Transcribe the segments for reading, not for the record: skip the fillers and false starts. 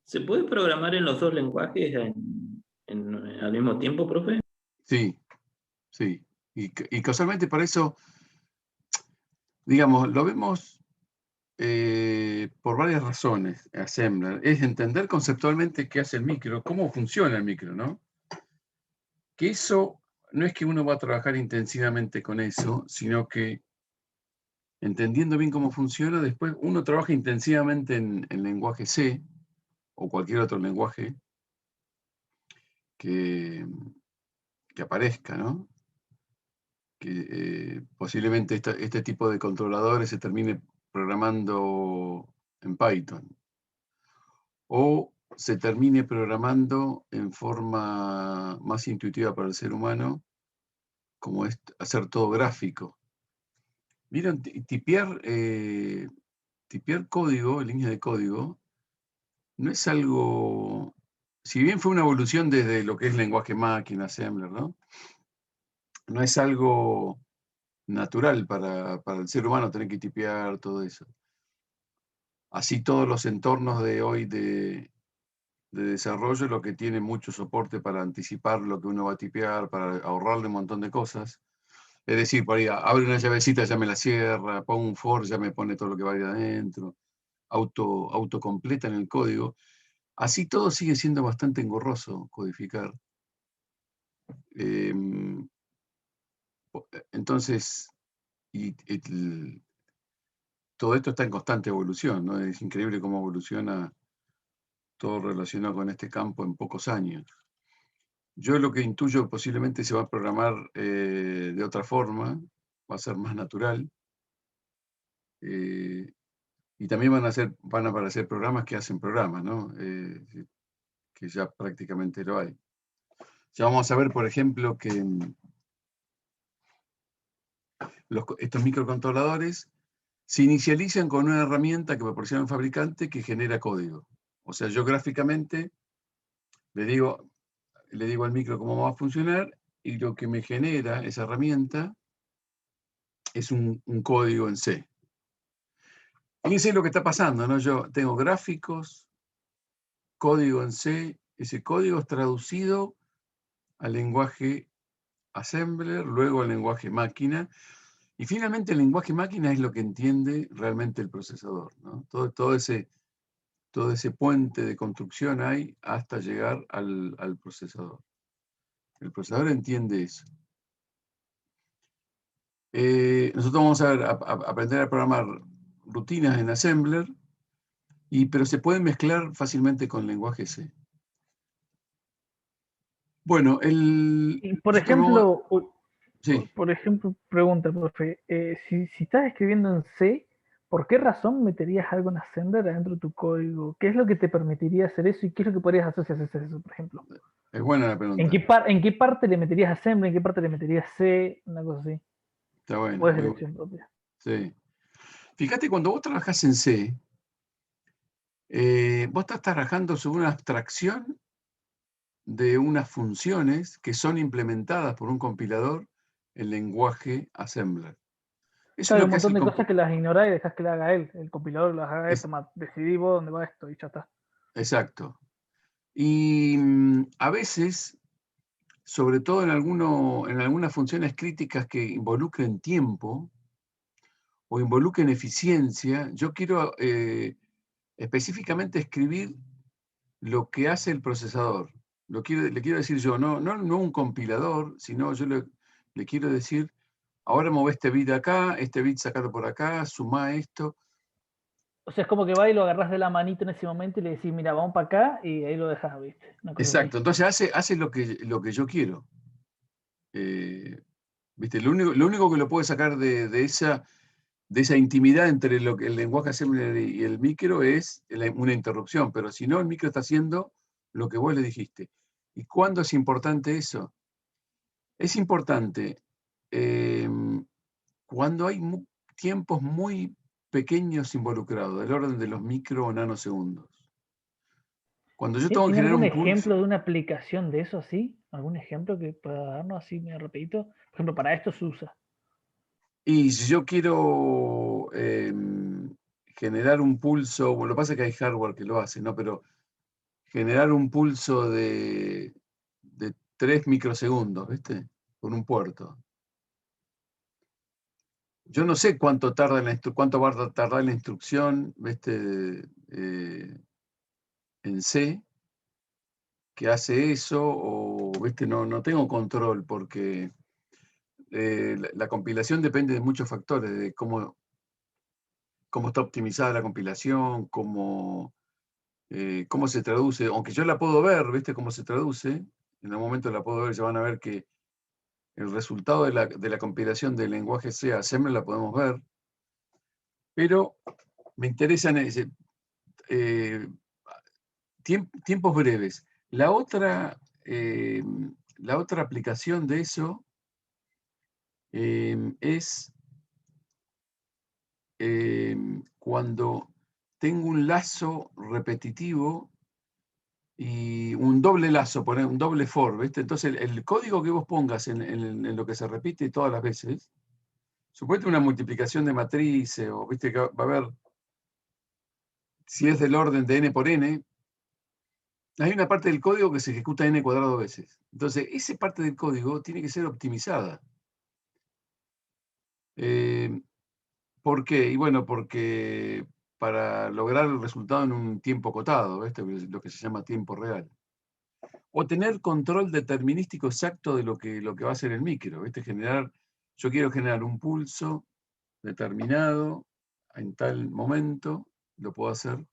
¿Se puede programar en los dos lenguajes al mismo tiempo, profe? Sí, sí. Y casualmente para eso, digamos, lo vemos por varias razones, Assembler. Es entender conceptualmente qué hace el micro, cómo funciona el micro, ¿no? Que eso no es que uno va a trabajar intensivamente con eso, sino que entendiendo bien cómo funciona, después uno trabaja intensivamente en lenguaje C o cualquier otro lenguaje que, que aparezca, ¿no? Que posiblemente este tipo de controladores se termine programando en Python o se termine programando en forma más intuitiva para el ser humano, como es hacer todo gráfico. ¿Vieron? Tipear código, líneas de código, no es algo, si bien fue una evolución desde lo que es lenguaje máquina, Assembler, ¿no? No es algo natural para el ser humano tener que tipear todo eso. Así todos los entornos de hoy de desarrollo, lo que tiene mucho soporte para anticipar lo que uno va a tipear, para ahorrarle un montón de cosas. Es decir, por ahí abre una llavecita, ya me la cierra, pongo un for, ya me pone todo lo que va a ir adentro, autocompleta en el código. Así todo sigue siendo bastante engorroso codificar. Entonces, todo esto está en constante evolución, ¿no? Es increíble cómo evoluciona todo relacionado con este campo en pocos años. Yo lo que intuyo posiblemente se va a programar de otra forma, va a ser más natural. Y también van a aparecer programas que hacen programas, ¿no? Que ya prácticamente lo hay. Ya vamos a ver, por ejemplo, que estos microcontroladores se inicializan con una herramienta que proporciona un fabricante que genera código. O sea, yo gráficamente le digo al micro cómo va a funcionar y lo que me genera esa herramienta es un código en C. Fíjense lo que está pasando, ¿no? Yo tengo gráficos, código en C, ese código es traducido al lenguaje Assembler, luego al lenguaje máquina, y finalmente el lenguaje máquina es lo que entiende realmente el procesador, ¿no? Todo ese puente de construcción hay hasta llegar al procesador. El procesador entiende eso. Nosotros vamos a aprender a programar rutinas en Assembler, pero se pueden mezclar fácilmente con lenguaje C. Bueno, Y por nosotros vamos... ejemplo, Sí. por ejemplo, pregunta, profe, si estás escribiendo en C, ¿por qué razón meterías algo en Assembler adentro de tu código? ¿Qué es lo que te permitiría hacer eso y qué es lo que podrías hacer si haces eso, por ejemplo? Es buena la pregunta. ¿En qué parte le meterías Assembler? ¿En qué parte le meterías C? Una cosa así. Está bueno. ¿O es elección propia? Sí. Fíjate, cuando vos trabajás en C, vos estás trabajando sobre una abstracción de unas funciones que son implementadas por un compilador en lenguaje Assembler. Eso es Claro, hay lo un que hace montón el de cosas compilador. que las ignorás y dejas que lo haga él. El compilador lo haga él, toma, decidí vos dónde va esto y ya está. Exacto. Y a veces, sobre todo en algunas funciones críticas que involucren tiempo o involucren eficiencia, yo quiero específicamente escribir lo que hace el procesador. Le quiero decir yo, no un compilador, sino yo le quiero decir, ahora mueve este bit acá, este bit sacalo por acá, suma esto. O sea, es como que va y lo agarrás de la manito en ese momento y le decís, mira, vamos para acá y ahí lo dejas, ¿viste? Una cosa Exacto, así. entonces hace lo que yo quiero. ¿Viste? Lo único que lo puede sacar de esa intimidad entre el lenguaje Assembler y el micro es una interrupción, pero si no, el micro está haciendo lo que vos le dijiste. ¿Y cuándo es importante eso? Es importante cuando hay tiempos muy pequeños involucrados, del orden de los micro o nanosegundos. Cuando yo tengo que ¿Tiene generar algún un pulso, ejemplo de una aplicación de eso así? ¿Algún ejemplo que pueda darnos así, medio rapidito? Por ejemplo, para esto se usa. y si yo quiero generar un pulso, bueno, lo que pasa es que hay hardware que lo hace, ¿no? Pero generar un pulso de 3 microsegundos, ¿viste? Con un puerto. Yo no sé cuánto cuánto va a tardar la instrucción, ¿viste? En C, que hace eso, o ¿viste? No tengo control, porque la compilación depende de muchos factores, de cómo está optimizada la compilación, cómo se traduce, aunque yo la puedo ver, ¿viste? Cómo se traduce, en algún momento la puedo ver, ya van a ver que el resultado de la compilación del lenguaje C a Assembler la podemos ver, pero me interesan tiempos breves. La otra aplicación de eso es cuando tengo un lazo repetitivo y un doble lazo, un doble for, ¿viste? Entonces el código que vos pongas en lo que se repite todas las veces, suponete una multiplicación de matrices, o viste que va a haber, si es del orden de n por n, hay una parte del código que se ejecuta n cuadrado veces. Entonces, esa parte del código tiene que ser optimizada. ¿Por qué? Y bueno, porque para lograr el resultado en un tiempo acotado, ¿viste? Lo que se llama tiempo real. O tener control determinístico exacto de lo que va a hacer el micro, ¿viste? Yo quiero generar un pulso determinado en tal momento, lo puedo hacer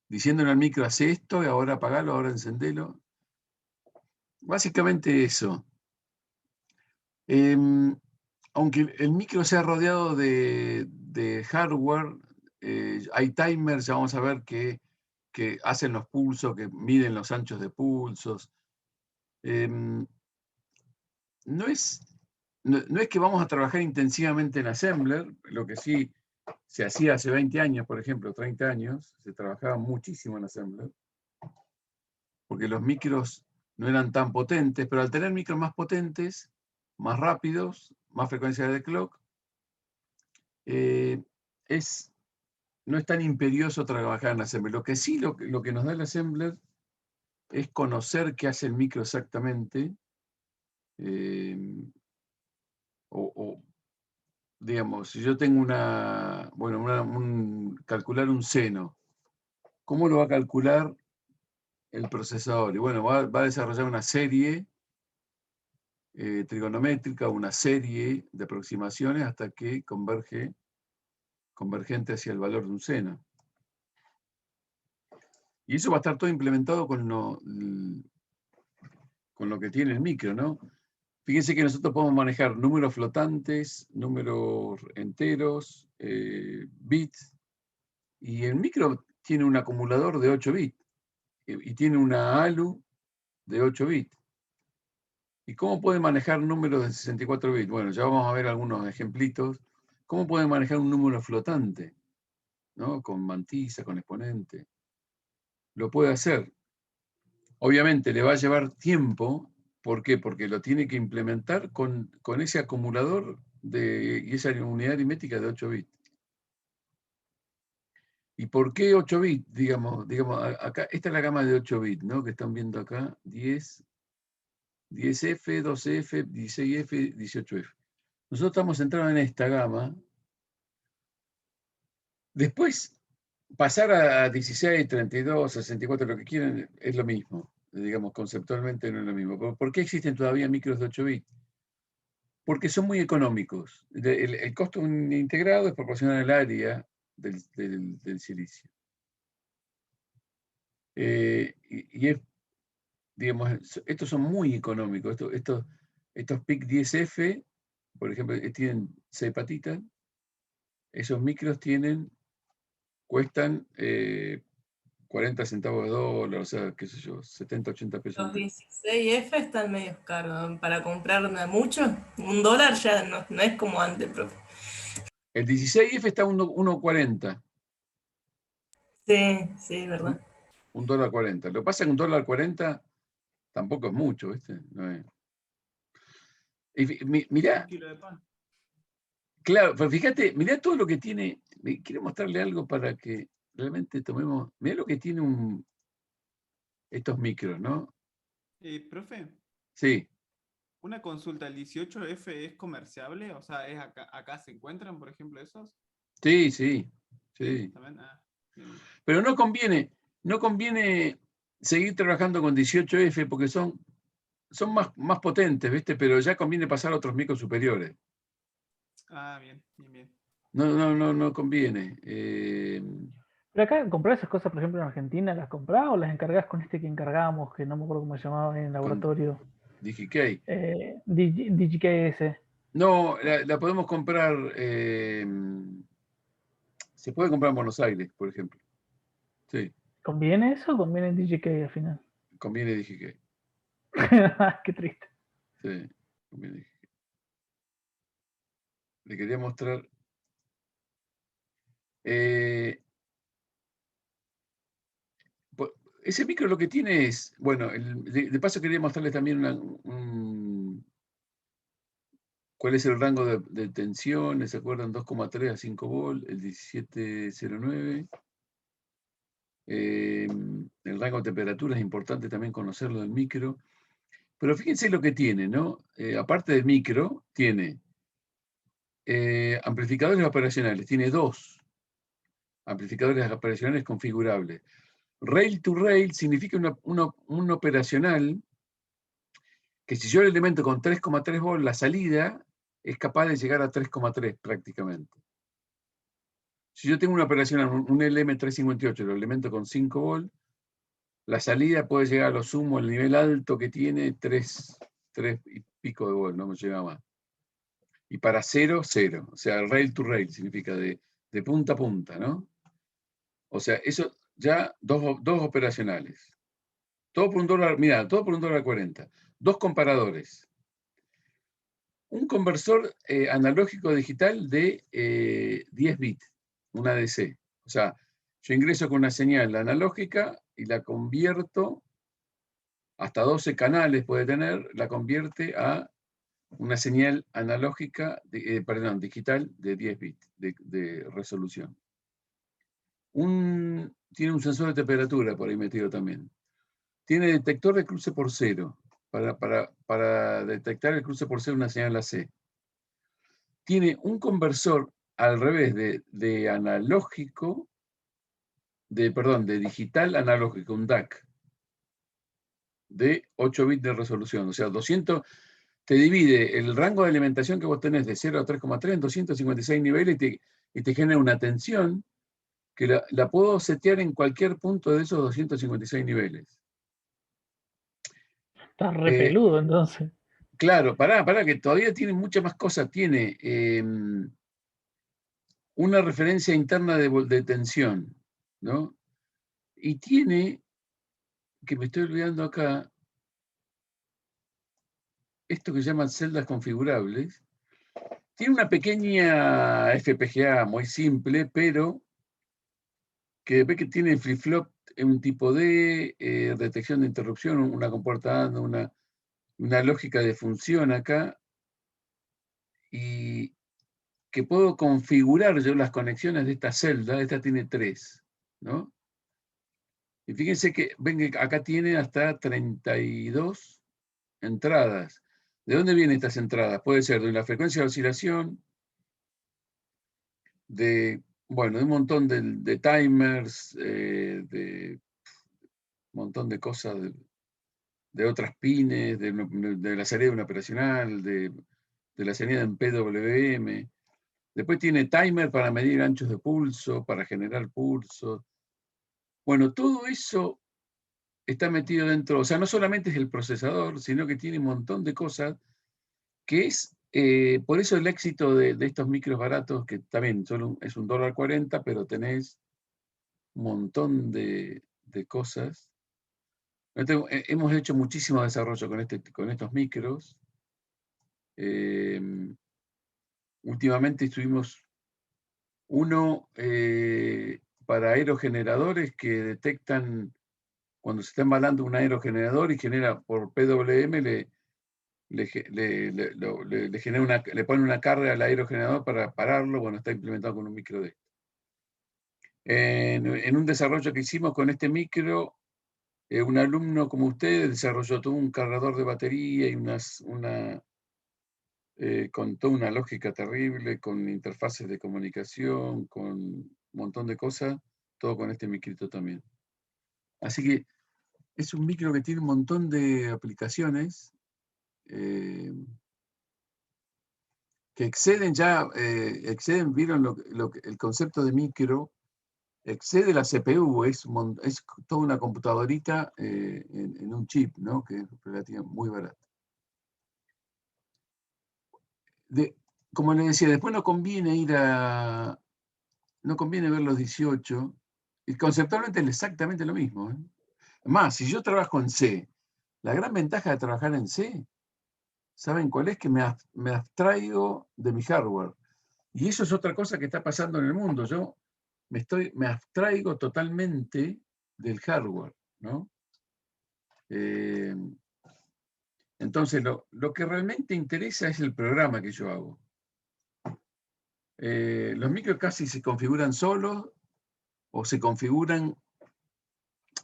diciéndole al micro, hace esto, y ahora apagalo, ahora encendelo. Básicamente eso. Aunque el micro sea rodeado de hardware, hay timers, ya vamos a ver, que hacen los pulsos, que miden los anchos de pulsos. No es que vamos a trabajar intensivamente en Assembler, lo que sí se hacía hace 20 años, por ejemplo, 30 años, se trabajaba muchísimo en Assembler, porque los micros no eran tan potentes, pero al tener micros más potentes, más rápidos, más frecuencia de clock, no es tan imperioso trabajar en Assembler. Lo que sí, lo que nos da el Assembler es conocer qué hace el micro exactamente, digamos, si yo tengo calcular un seno, ¿cómo lo va a calcular el procesador? Y bueno, va a desarrollar una serie trigonométrica, una serie de aproximaciones hasta que convergente hacia el valor de un seno. Y eso va a estar todo implementado con lo que tiene el micro, ¿no? Fíjense que nosotros podemos manejar números flotantes, números enteros, bits, y el micro tiene un acumulador de 8 bits, y tiene una ALU de 8 bits. ¿Y cómo puede manejar números de 64 bits? Bueno, ya vamos a ver algunos ejemplitos. ¿Cómo puede manejar un número flotante? ¿No? Con mantisa, con exponente. Lo puede hacer. Obviamente le va a llevar tiempo. ¿Por qué? Porque lo tiene que implementar con ese acumulador y esa unidad aritmética de 8 bits. ¿Y por qué 8 bits? Digamos, acá, esta es la gama de 8 bits, ¿no? Que están viendo acá, 10F, 12F, 16F, 18F. Nosotros estamos centrados en esta gama. Después, pasar a 16, 32, 64, lo que quieran, es lo mismo. Digamos, conceptualmente no es lo mismo. ¿Por qué existen todavía micros de 8 bits? Porque son muy económicos. El costo de un integrado es proporcional al área del silicio. Digamos, estos son muy económicos. Estos PIC 10F, por ejemplo, tienen 6 patitas. Esos micros cuestan 40 centavos de dólar, o sea, qué sé yo, 70, 80 pesos. Los 16F están medio caros. Para comprar mucho, $1 ya no es como antes, profe. El 16F está a 1.40. Sí, verdad. $1.40. Lo que pasa es que $1.40 tampoco es mucho, ¿viste? No es. Mirá. Un kilo de pan. Claro, pero fíjate, mirá todo lo que tiene. Quiero mostrarle algo para que realmente tomemos. Mirá lo que tiene estos micros, ¿no? Profe, Sí, una consulta, ¿el 18F es comerciable? O sea, ¿es acá se encuentran, por ejemplo, esos? sí, sí, sí. ¿También? Ah, bien. Pero no conviene seguir trabajando con 18F porque son más potentes, ¿viste? Pero ya conviene pasar a otros micros superiores. Ah, bien, bien, bien. No conviene. Pero acá comprar esas cosas, por ejemplo, en Argentina, ¿las comprás o las encargás con este que encargamos, que no me acuerdo cómo se llamaba en el Con laboratorio? DigiKey. DigiKS. No, la podemos comprar. Se puede comprar en Buenos Aires, por ejemplo. Sí, ¿Conviene eso o conviene DigiK al final? conviene DigiKey. Qué triste. Sí, conviene DigiKey. Le quería mostrar. Ese micro lo que tiene es, bueno, de paso quería mostrarles también cuál es el rango de tensión, ¿se acuerdan? 2,3 a 5 volt, el 1709. El rango de temperatura es importante también conocerlo del micro. Pero fíjense lo que tiene, ¿no? Aparte del micro, tiene amplificadores operacionales, tiene 2 amplificadores operacionales configurables. Rail to rail significa un operacional que si yo le alimento con 3,3 volts, la salida es capaz de llegar a 3,3 prácticamente. Si yo tengo una operacional, un LM358, lo alimento con 5 volts, la salida puede llegar a lo sumo, el nivel alto que tiene, 3 y pico de volts, no me llega más. Y para 0, 0. O sea, rail to rail significa de punta a punta, ¿no? O sea, eso ya dos operacionales. Todo por $1, mira, todo por $1.40. 2 comparadores. Un conversor analógico digital de 10 bits, una ADC. O sea, yo ingreso con una señal analógica y la convierto, hasta 12 canales puede tener, la convierte a una señal analógica, digital de 10 bits de resolución. Tiene un sensor de temperatura por ahí metido también. Tiene detector de cruce por cero, para detectar el cruce por cero una señal AC. Tiene un conversor al revés de analógico, de digital analógico, un DAC, de 8 bits de resolución. O sea, 200, te divide el rango de alimentación que vos tenés de 0 a 3,3 en 256 niveles y te genera una tensión que la puedo setear en cualquier punto de esos 256 niveles. Está re peludo entonces. Claro, pará, que todavía tiene muchas más cosas. Tiene una referencia interna de tensión, ¿no? Y tiene, que me estoy olvidando acá, esto que se llaman celdas configurables. Tiene una pequeña FPGA muy simple, pero que ve que tiene flip-flop en un tipo de detección de interrupción, una comportando, una lógica de función acá, y que puedo configurar yo las conexiones de esta celda. Esta tiene 3, ¿no? Y fíjense que, ven que acá tiene hasta 32 entradas. ¿De dónde vienen estas entradas? Puede ser de una frecuencia de oscilación, de un montón de timers, de un montón de cosas, de otras pines, de la salida de una operacional, de la salida en PWM. Después tiene timer para medir anchos de pulso, para generar pulsos. Bueno, todo eso está metido dentro, o sea, no solamente es el procesador, sino que tiene un montón de cosas, que es, por eso el éxito de estos micros baratos, que también solo es $1.40, pero tenés un montón de cosas. Hemos hecho muchísimo desarrollo con estos micros. Últimamente estuvimos uno para aerogeneradores que detectan cuando se está embalando un aerogenerador y genera por PWM, le pone una carga al aerogenerador para pararlo. Bueno, está implementado con un micro de esto. En un desarrollo que hicimos con este micro, un alumno como usted desarrolló todo un cargador de batería y con toda una lógica terrible, con interfaces de comunicación, con un montón de cosas, todo con este micrito también. Así que es un micro que tiene un montón de aplicaciones que exceden ya, vieron el concepto de micro, excede la CPU, es toda una computadorita en un chip, ¿no? Que es relativamente muy barato. Como les decía, después no conviene no conviene ver los 18, y conceptualmente es exactamente lo mismo. Más, si yo trabajo en C, la gran ventaja de trabajar en C, ¿saben cuál es? Que me abstraigo de mi hardware. Y eso es otra cosa que está pasando en el mundo. Yo me abstraigo totalmente del hardware, ¿no? Entonces, lo que realmente interesa es el programa que yo hago. Los micros casi se configuran solos o se configuran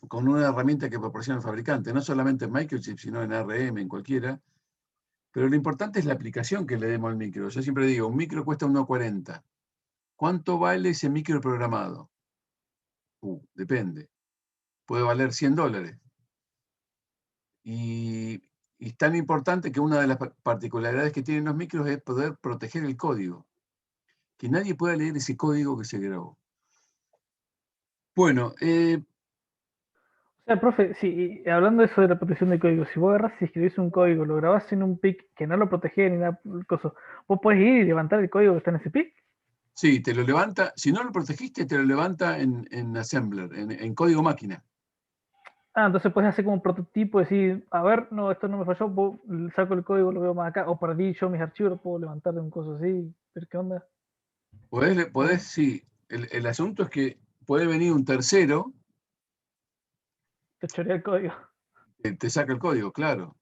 con una herramienta que proporciona el fabricante, no solamente en Microchip, sino en ARM, en cualquiera. Pero lo importante es la aplicación que le demos al micro. Yo siempre digo, un micro cuesta 1.40. ¿Cuánto vale ese micro programado? Depende. Puede valer $100. Y es tan importante que una de las particularidades que tienen los micros es poder proteger el código. Que nadie pueda leer ese código que se grabó. Bueno, O sea, profe, sí, hablando de eso de la protección de código, si vos agarrás y escribís un código, lo grabás en un PIC que no lo protegía ni nada, cosa, vos podés ir y levantar el código que está en ese PIC. sí, te lo levanta, si no lo protegiste, te lo levanta en Assembler, en código máquina. Ah, entonces puedes hacer como un prototipo, decir, a ver, no, esto no me falló, saco el código, lo veo más acá, o perdí yo mis archivos, lo puedo levantar de un coso así, ver qué onda. Sí, el asunto es que puede venir un tercero, Te chorea el código. te saca el código, claro.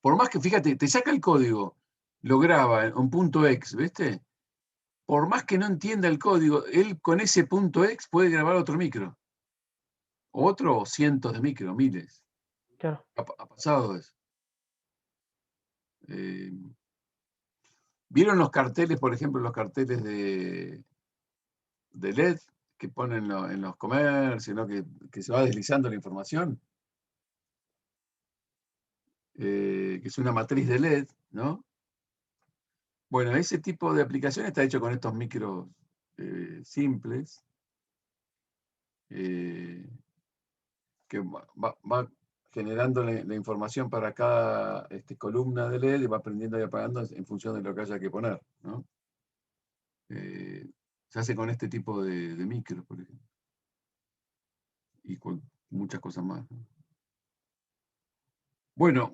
Por más que, fíjate, te saca el código, lo graba en un punto .exe, ¿viste? Por más que no entienda el código, él con ese punto .exe puede grabar otro micro. Otro, cientos de micros, miles. Claro. Ha pasado eso. ¿Vieron los carteles, por ejemplo, los carteles de LED que ponen en los comercios, ¿no? que se va deslizando la información? Que es una matriz de LED, ¿no? Bueno, ese tipo de aplicación está hecho con estos micros simples, que va generando la información para cada columna de LED y va prendiendo y apagando en función de lo que haya que poner, ¿no? Se hace con este tipo de micros, por ejemplo. Y con muchas cosas más, ¿no? Bueno,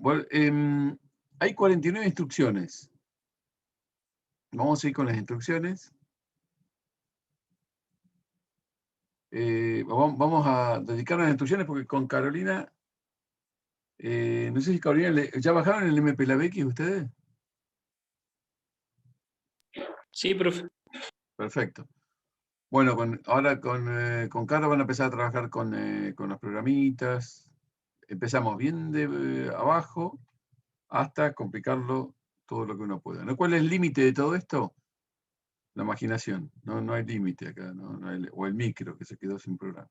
hay 49 instrucciones. Vamos a ir con las instrucciones. Vamos a dedicarnos a las instrucciones porque con Carolina, no sé si Carolina, ¿ya bajaron el MPLABX ustedes? Sí, profe. Perfecto. Bueno, ahora con Caro van a empezar a trabajar con los programitas. Empezamos bien de abajo hasta complicarlo todo lo que uno pueda, ¿no? ¿Cuál es el límite de todo esto? La imaginación. No hay límite acá, ¿no? O el micro que se quedó sin programa.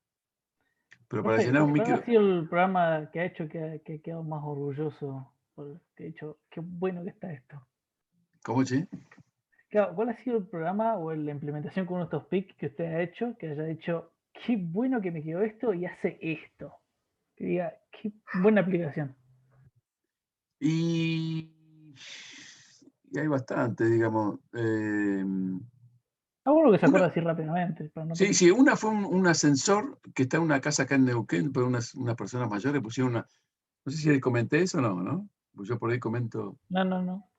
Pero para Profe, llenar un ¿cuál micro... ha sido el programa que ha hecho que ha quedado más orgulloso? Que ha dicho, qué bueno que está esto. ¿Cómo, che? Claro, ¿cuál ha sido el programa o la implementación con uno de estos PIC que usted ha hecho, que haya dicho, qué bueno que me quedó esto y hace esto? Que diga, qué buena aplicación. Y hay bastante, digamos. Algo que se acuerda así rápidamente. Para no Sí, una fue un ascensor que está en una casa acá en Neuquén, pero unas personas mayores pusieron una... No sé si les comenté eso o no, ¿no? Pues yo por ahí comento... No.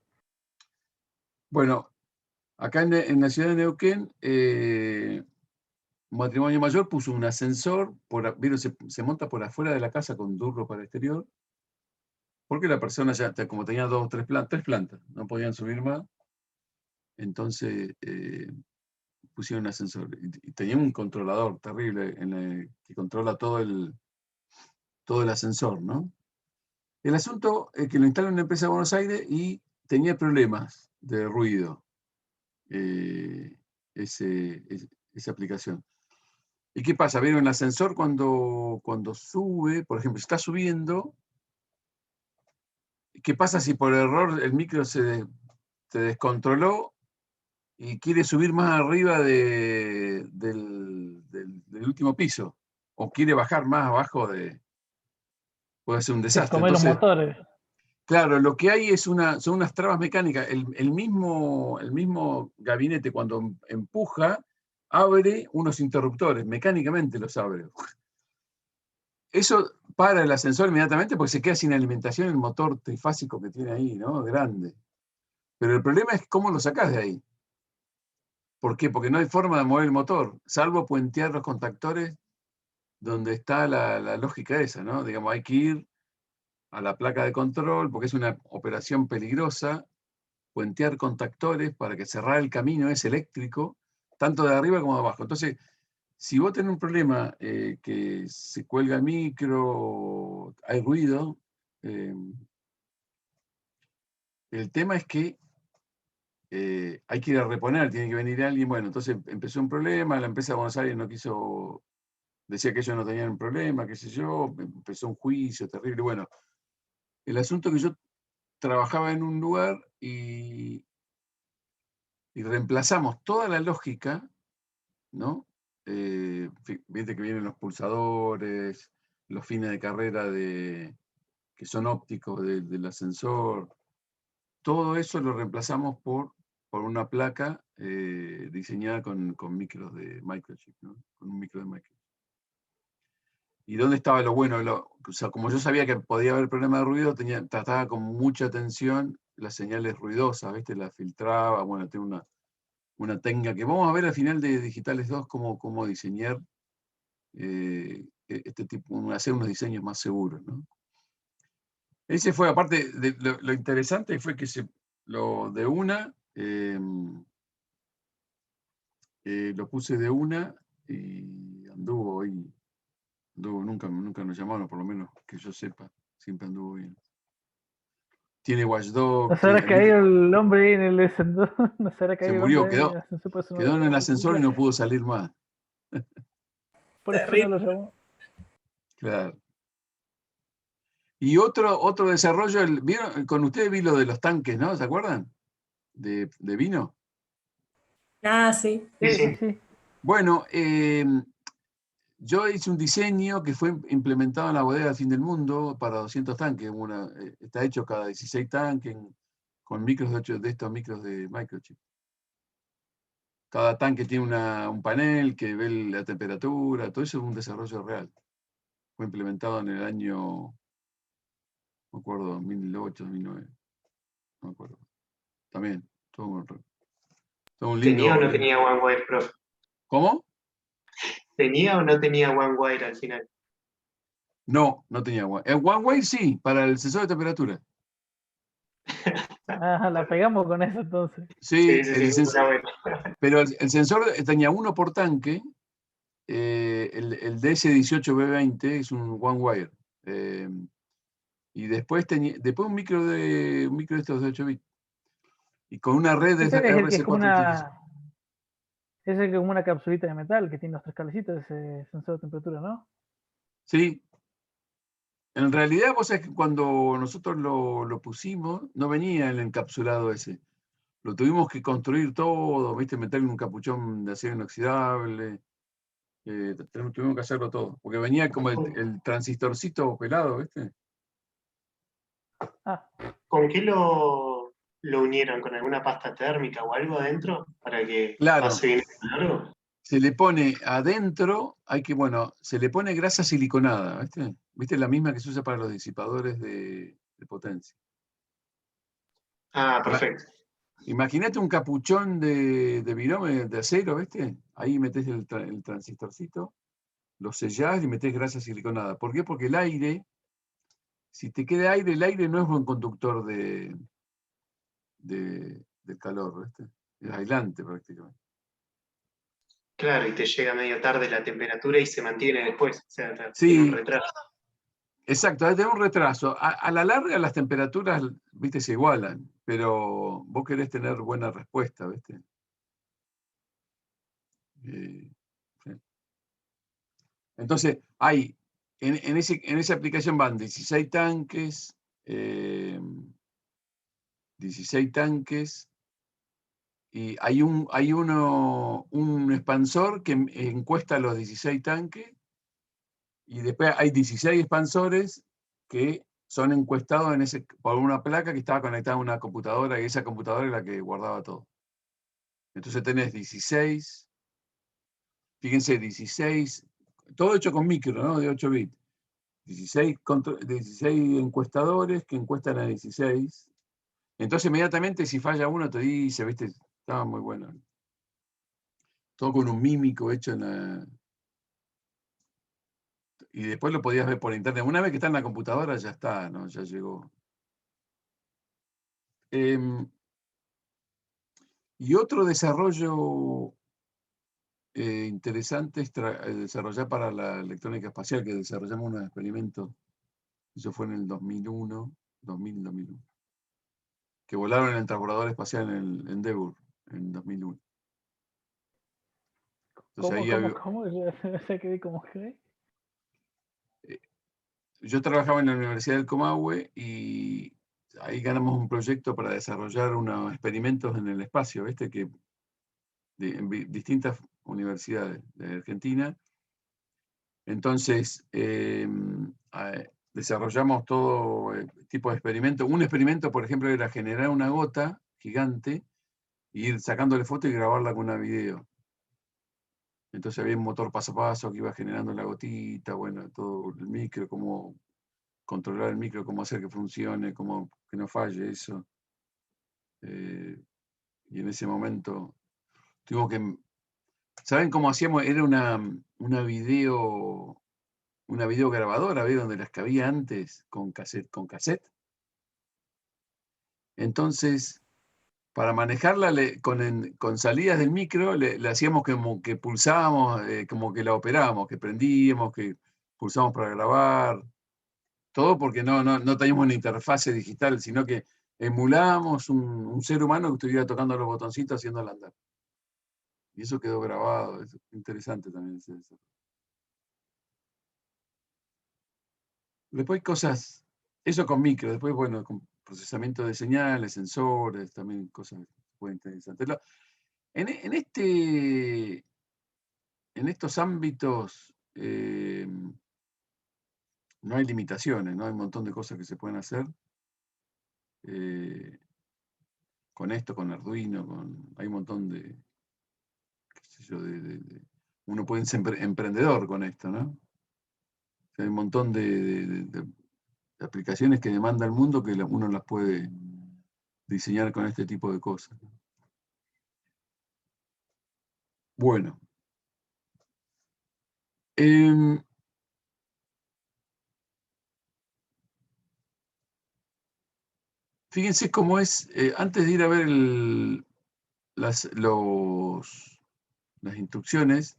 Bueno, acá en la ciudad de Neuquén, un matrimonio mayor puso un ascensor, ¿vieron? Se monta por afuera de la casa con durro para el exterior, porque la persona ya, como tenía tres plantas, no podían subir más, entonces pusieron un ascensor. Y tenía un controlador terrible que controla todo todo el ascensor, ¿no? El asunto es que lo instaló en una empresa de Buenos Aires y tenía problemas de ruido, esa aplicación. ¿Y qué pasa? ¿Vieron el ascensor cuando sube? Por ejemplo, si está subiendo, ¿qué pasa si por error el micro se descontroló y quiere subir más arriba del último piso? O quiere bajar más abajo puede ser un Te desastre. come los Entonces, motores. claro, lo que hay son unas trabas mecánicas. El mismo gabinete cuando empuja, abre unos interruptores, mecánicamente los abre. Eso para el ascensor inmediatamente porque se queda sin alimentación el motor trifásico que tiene ahí, ¿no? Grande. Pero el problema es cómo lo sacás de ahí. ¿Por qué? Porque no hay forma de mover el motor, salvo puentear los contactores donde está la lógica esa, ¿no? Digamos, hay que ir a la placa de control, porque es una operación peligrosa, puentear contactores para que cerrar el camino es eléctrico, tanto de arriba como de abajo. Entonces, si vos tenés un problema que se cuelga el micro, hay ruido, el tema es que hay que ir a reponer, tiene que venir alguien. Bueno, entonces empezó un problema, la empresa de Buenos Aires no quiso, decía que ellos no tenían un problema, qué sé yo, empezó un juicio terrible. Bueno, el asunto es que yo trabajaba en un lugar y reemplazamos toda la lógica, ¿no? Viste que vienen los pulsadores, los fines de carrera que son ópticos del ascensor. Todo eso lo reemplazamos por una placa diseñada con micros de microchip, ¿no? Con un micro de microchip. ¿Y dónde estaba lo bueno? O sea, como yo sabía que podía haber problema de ruido, trataba con mucha atención las señales ruidosas, ¿viste? Las filtraba, bueno, tengo una técnica que vamos a ver al final de Digitales 2 cómo diseñar este tipo, hacer unos diseños más seguros, ¿no? Ese fue, aparte, de lo interesante fue que lo puse de una y anduvo ahí. Nunca nos llamaron, por lo menos que yo sepa, siempre anduvo bien. Tiene Watchdog, ¿No se habrá caído el hombre ahí en el ascensor? ¿No se habrá se caído el murió, hombre ahí en el ascensor? Por eso quedó en el ascensor y no claro, pudo salir más. por eso no lo llamó. Claro. Y otro desarrollo, ¿vieron? Con ustedes vi lo de los tanques, ¿no? ¿Se acuerdan? De vino. Ah, sí. Sí. Bueno, yo hice un diseño que fue implementado en la bodega del Fin del Mundo para 200 tanques. Está hecho cada 16 tanques con micros de estos micros de microchip. Cada tanque tiene un panel que ve la temperatura, todo eso es un desarrollo real. Fue implementado en el año, no me acuerdo, 2008, 2009. No me acuerdo. También, todo un lindo. ¿Tenía o no tenía OneWire Pro? ¿Cómo? ¿Tenía o no tenía OneWire al final? No tenía OneWire. El OneWire sí, para el sensor de temperatura. La pegamos con eso entonces. Sí, Sí, bueno. pero el sensor tenía uno por tanque. El DS18B20 es un OneWire. Y después un micro de estos de 8 bits. Y con una red de Ese es el que es como RC485. es el que es como una capsulita de metal que tiene los 3 cablecitos, ese sensor de temperatura, ¿no? Sí. En realidad, vos sabés que cuando nosotros lo pusimos, no venía el encapsulado ese. Lo tuvimos que construir todo, ¿viste? Meterle un capuchón de acero inoxidable. Tuvimos que hacerlo todo. Porque venía como el transistorcito pelado, ¿viste? ¿Con qué lo unieron? ¿Con alguna pasta térmica o algo adentro? Para que Claro. pase bien el calor. Se le pone adentro, se le pone grasa siliconada, ¿viste? ¿Viste? La misma que se usa para los disipadores de potencia. Ah, perfecto. Imagínate un capuchón de virome de acero, ¿viste? Ahí metés el transistorcito, lo sellás y metés grasa siliconada. ¿Por qué? Porque el aire, si te queda aire, el aire no es buen conductor del calor, ¿viste? Es aislante prácticamente. Claro, y te llega medio tarde la temperatura y se mantiene después. O sea, Sí. tiene un retraso. Exacto, hay que tener un retraso. A la larga las temperaturas, viste, se igualan, pero vos querés tener buena respuesta, ¿viste? Sí. Entonces, hay, en esa aplicación van 16 tanques, 16 tanques, y hay un expansor que encuesta los 16 tanques, y después hay 16 expansores que son encuestados por una placa que estaba conectada a una computadora, y esa computadora es la que guardaba todo. Entonces tenés 16, fíjense, 16, todo hecho con micro, ¿no? De 8 bits. 16 encuestadores que encuestan a 16. Entonces inmediatamente si falla uno te dice, ¿viste? Estaba muy bueno. Todo con un mímico hecho en la... Y después lo podías ver por internet. Una vez que está en la computadora ya está, ¿no? Ya llegó. Y otro desarrollo interesante es desarrollar para la electrónica espacial, que desarrollamos unos experimentos, eso fue en el 2001, que volaron en el transbordador espacial en el Endeavour, en 2001. Entonces, ¿Cómo? Yo se quedé como que... Yo trabajaba en la Universidad del Comahue y ahí ganamos un proyecto para desarrollar unos experimentos en el espacio, ¿viste? En distintas universidades de Argentina. Entonces, desarrollamos todo tipo de experimentos. Un experimento, por ejemplo, era generar una gota gigante e ir sacándole foto y grabarla con una video. Entonces había un motor paso a paso que iba generando la gotita, bueno, todo el micro, cómo controlar el micro, cómo hacer que funcione, cómo que no falle eso. Y en ese momento tuvimos que... ¿Saben cómo hacíamos? Era una videograbadora, ¿ves? Donde las que había antes con cassette. Entonces, para manejarla con salidas del micro, le hacíamos como que pulsábamos, como que la operábamos, que prendíamos, que pulsábamos para grabar. Todo porque no teníamos una interfase digital, sino que emulábamos un ser humano que estuviera tocando los botoncitos haciéndolo andar. Y eso quedó grabado, es interesante también ese desarrollo. Después hay cosas, eso con micro, después, bueno, con procesamiento de señales, sensores, también cosas muy interesantes. En estos ámbitos no hay limitaciones, ¿no? Hay un montón de cosas que se pueden hacer. Con esto, con Arduino, hay un montón de, qué sé yo, uno puede ser emprendedor con esto, ¿no? O sea, hay un montón de aplicaciones que demanda el mundo que uno las puede diseñar con este tipo de cosas. Bueno. Fíjense cómo es, antes de ir a ver las instrucciones,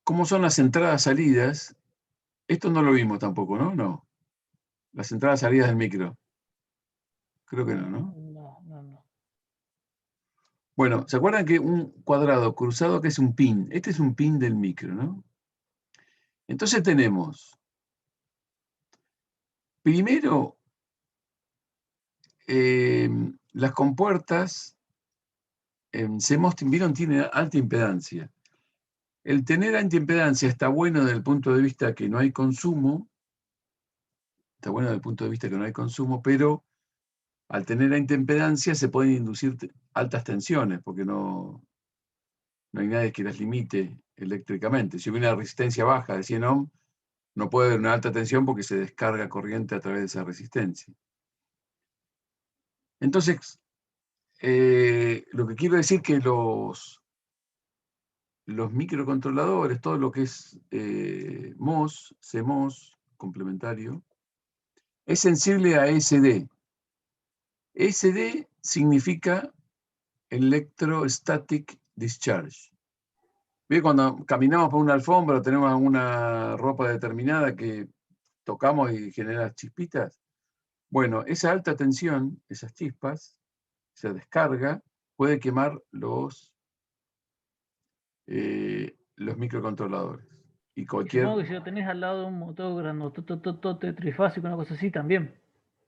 cómo son las entradas-salidas. Esto no lo vimos tampoco, ¿no? No. Las entradas-salidas del micro. Creo que no, ¿no? No. Bueno, ¿se acuerdan que un cuadrado cruzado que es un pin? Este es un pin del micro, ¿no? Entonces tenemos, primero, las compuertas en CMOS, ¿vieron? Tiene alta impedancia. El tener alta impedancia está bueno desde el punto de vista que no hay consumo, pero al tener alta impedancia se pueden inducir altas tensiones, porque no hay nadie que las limite eléctricamente. Si hubiera una resistencia baja de 100 ohms, no puede haber una alta tensión porque se descarga corriente a través de esa resistencia. Entonces, lo que quiero decir que los microcontroladores, todo lo que es MOS, CMOS, complementario, es sensible a ESD. ESD significa Electrostatic Discharge. ¿Ve? Cuando caminamos por una alfombra o tenemos una ropa determinada que tocamos y genera chispitas. Bueno, esa alta tensión, esas chispas, esa descarga, puede quemar los microcontroladores. Y Y cualquier... supongo que si lo tenés al lado de un motor grandotototote, trifásico, una cosa así, también.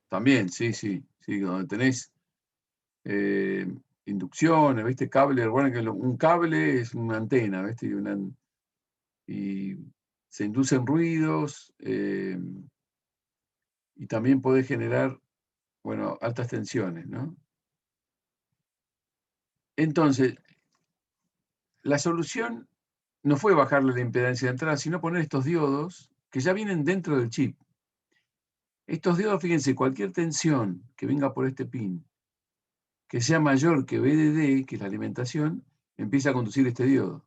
También, sí, donde tenés inducciones, ¿viste? Cable, bueno, que un cable es una antena, ¿viste? Y se inducen ruidos, y también puede generar, bueno, altas tensiones, ¿no? Entonces, la solución no fue bajarle la impedancia de entrada, sino poner estos diodos que ya vienen dentro del chip. Estos diodos, fíjense, cualquier tensión que venga por este pin, que sea mayor que VDD, que es la alimentación, empieza a conducir este diodo.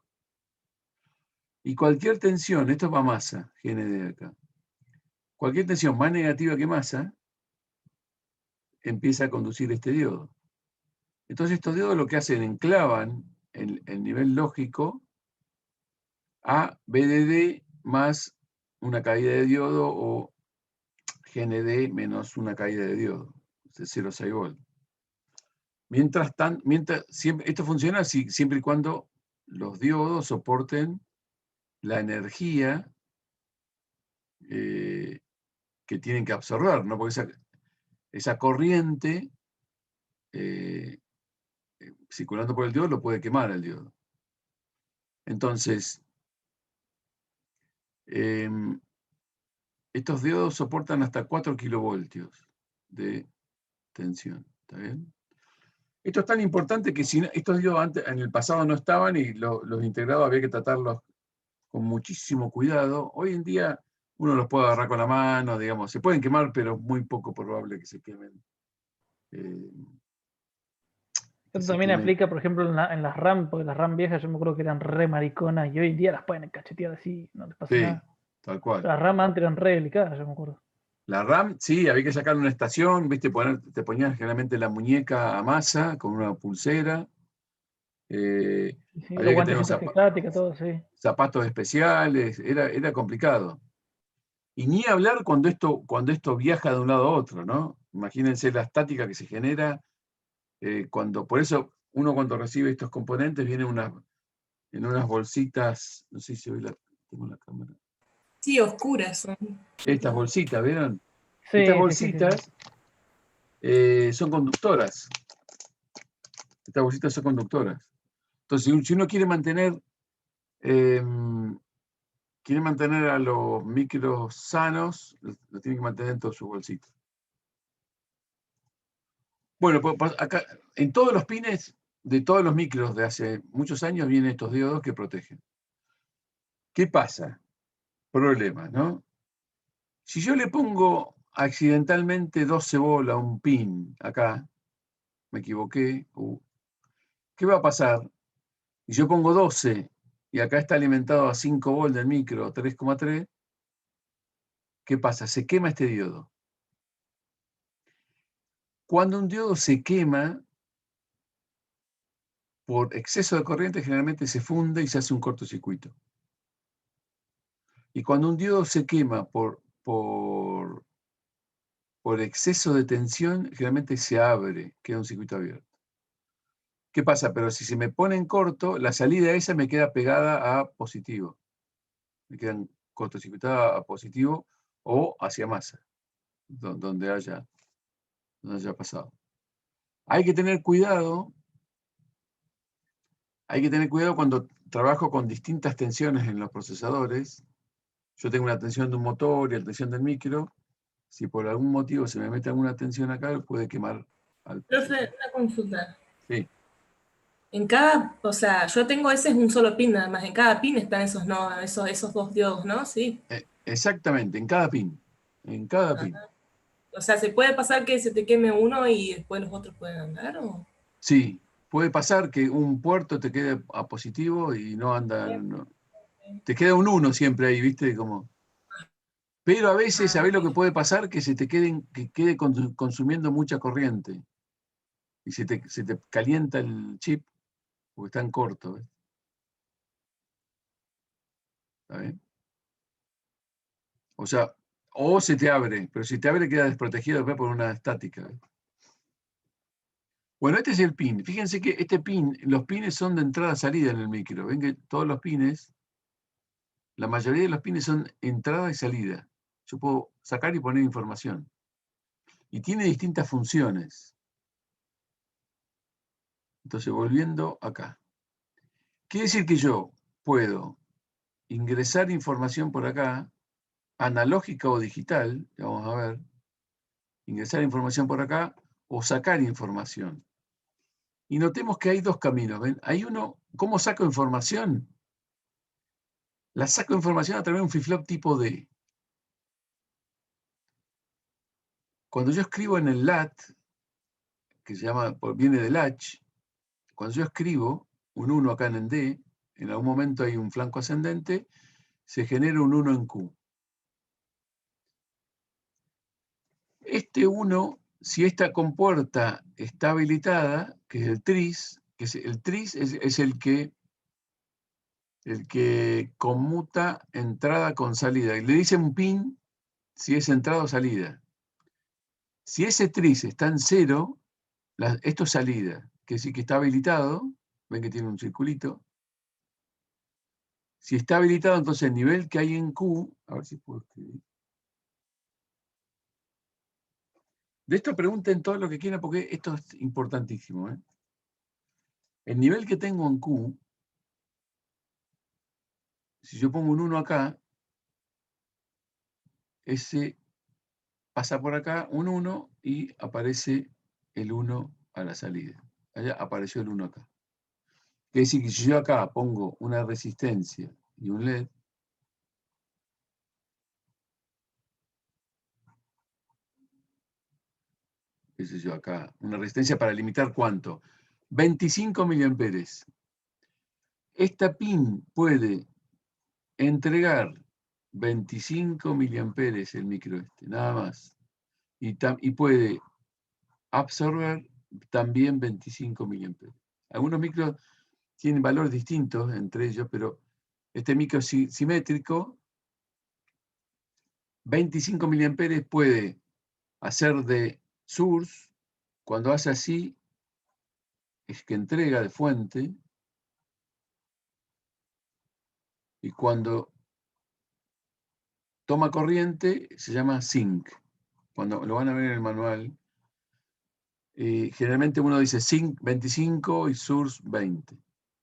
Y cualquier tensión, esto va masa, GND acá, cualquier tensión más negativa que masa, empieza a conducir este diodo. Entonces estos diodos lo que hacen, enclavan el nivel lógico a VDD más una caída de diodo o GND menos una caída de diodo, de 0,6 volt. Esto funciona siempre y cuando los diodos soporten la energía que tienen que absorber, ¿no? Porque esa corriente circulando por el diodo lo puede quemar el diodo. Entonces, estos diodos soportan hasta 4 kilovoltios de tensión, ¿está bien? Esto es tan importante que estos diodos antes, en el pasado no estaban y los integrados había que tratarlos con muchísimo cuidado. Hoy en día uno los puede agarrar con la mano, digamos, se pueden quemar, pero es muy poco probable que se quemen. Esto también aplica, por ejemplo, en las RAM, porque las RAM viejas yo me acuerdo que eran re mariconas y hoy en día las pueden cachetear así, no les pasa Sí, nada. tal cual. Las RAM antes eran re delicadas, yo me acuerdo. La RAM, sí, había que sacar una estación, ¿viste? Te ponías generalmente la muñeca a masa con una pulsera. Sí, Había los que tener guantecitos estáticos, todo, sí. zapatos especiales, era complicado. Y ni hablar cuando esto viaja de un lado a otro, ¿no? Imagínense la estática que se genera por eso uno cuando recibe estos componentes viene en unas bolsitas, no sé si hoy tengo la cámara. Sí, oscuras son. Estas bolsitas, ¿vieron? Sí, Estas sí, bolsitas son conductoras. Estas bolsitas son conductoras. Entonces, si uno quiere mantener a los micros sanos, los tiene que mantener en todos sus bolsitas. Bueno, pues acá, en todos los pines de todos los micros de hace muchos años vienen estos diodos que protegen. ¿Qué pasa? Problemas, ¿no? Si yo le pongo accidentalmente 12 volt a un pin acá, me equivoqué, ¿qué va a pasar? Y yo pongo 12 y acá está alimentado a 5 volt del micro, 3,3, ¿qué pasa? Se quema este diodo. Cuando un diodo se quema, por exceso de corriente generalmente se funde y se hace un cortocircuito. Y cuando un diodo se quema por exceso de tensión, generalmente se abre, queda un circuito abierto. ¿Qué pasa? Pero si se me pone en corto, la salida esa me queda pegada a positivo. Me quedan cortocircuitada a positivo o hacia masa, donde haya pasado. Hay que tener cuidado cuando trabajo con distintas tensiones en los procesadores. Yo tengo una tensión de un motor y la tensión del micro. Si por algún motivo se me mete alguna tensión acá, puede quemar al procesador. Profe, una consulta. Sí. En cada, o sea, yo tengo ese es un solo pin nada más. En cada pin están esos dos diodos, ¿no? Sí. Exactamente, en cada pin. En cada pin. O sea, ¿se puede pasar que se te queme uno y después los otros pueden andar? ¿O? Sí, puede pasar que un puerto te quede a positivo y no anda. No. Te queda un 1 siempre ahí, ¿viste? Pero a veces, ¿sabés lo que puede pasar? Que quede consumiendo mucha corriente. Y se te calienta el chip porque está en corto. ¿Ves? ¿Está bien? O sea, O se te abre, pero si te abre queda desprotegido después por una estática. Bueno, este es el pin. Fíjense que este pin, los pines son de entrada-salida en el micro. Ven que todos los pines, la mayoría de los pines son entrada y salida. Yo puedo sacar y poner información. Y tiene distintas funciones. Entonces, volviendo acá. Quiere decir que yo puedo ingresar información por acá, analógica o digital, ya vamos a ver, ingresar información por acá o sacar información. Y notemos que hay dos caminos, ¿ven? Hay uno, ¿cómo saco información? La saco información a través de un flip-flop tipo D. Cuando yo escribo en el LAT, que se llama, viene del latch, cuando yo escribo un 1 acá en D, en algún momento hay un flanco ascendente, se genera un 1 en Q. Este 1, si esta compuerta está habilitada, que es el tris, es el que conmuta entrada con salida. Y le dice un pin si es entrada o salida. Si ese tris está en 0, esto es salida, que sí que está habilitado, ven que tiene un circulito. Si está habilitado, entonces el nivel que hay en Q, a ver si puedo escribir. De esto pregunten todo lo que quieran porque esto es importantísimo. El nivel que tengo en Q, si yo pongo un 1 acá, ese pasa por acá un 1 y aparece el 1 a la salida. Allá apareció el 1 acá. Quiere decir que si yo acá pongo una resistencia y un LED, qué sé yo acá, una resistencia para limitar ¿cuánto? 25 miliamperes. Esta pin puede entregar 25 miliamperes el micro este, nada más. Y puede absorber también 25 miliamperes. Algunos micros tienen valores distintos entre ellos, pero este micro simétrico, 25 miliamperes puede hacer de source, cuando hace así, es que entrega de fuente, y cuando toma corriente se llama sink. Cuando lo van a ver en el manual, generalmente uno dice sink 25 y source 20.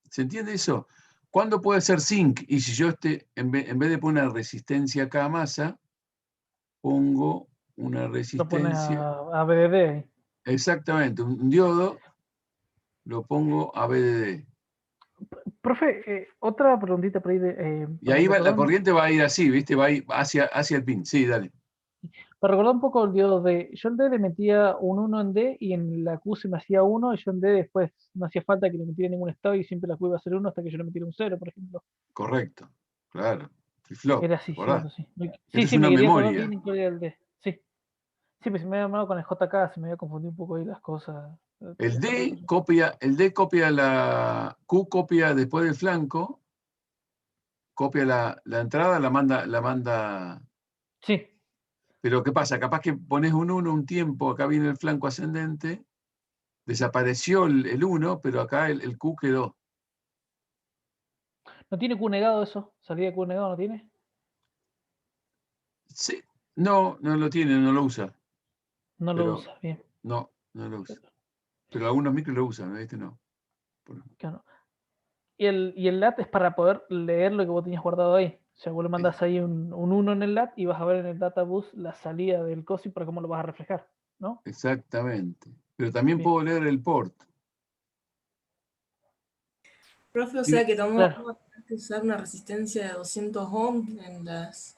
¿Se entiende eso? ¿Cuándo puede ser sink? Y si yo en vez de poner resistencia acá a masa, pongo una Lo pones resistencia. a BDD. Exactamente, un diodo lo pongo a BDD. Profe, otra preguntita por ahí. Y ahí la corriente va a ir así, ¿viste? Va a ir hacia el pin. Sí, dale. Para recordar un poco el diodo D, yo en D le metía un 1 en D y en la Q se me hacía 1 y yo en D después no hacía falta que le metiera ningún estado y siempre la Q iba a ser 1 hasta que yo le metiera un 0, por ejemplo. Correcto, claro. Flip-flop, Era así, ¿verdad? cierto, sí. Esto es Me una quería acordar memoria. bien en cuál era el D. Sí. Sí, pues se me había armado con el JK, se me había confundido un poco ahí las cosas. El D copia la Q, copia después del flanco, copia la entrada, la manda. Sí, Pero ¿qué pasa? Capaz que pones un 1 un tiempo, acá viene el flanco ascendente, desapareció el 1, pero acá el Q quedó. ¿no tiene Q negado eso? ¿Salida Q negado no tiene? Sí, no lo tiene, no lo usa. No lo Pero usa, bien. no lo usa. Pero algunos micros lo usan, ¿viste? No. Claro. Y el LAT es para poder leer lo que vos tenías guardado ahí. O sea, vos le mandas ahí un 1 en el LAT y vas a ver en el databus la salida del COSI para cómo lo vas a reflejar, ¿no? Exactamente. Pero también Bien. puedo leer el port. Profe, o sea que Claro. vamos a tener que usar una resistencia de 200 ohms en las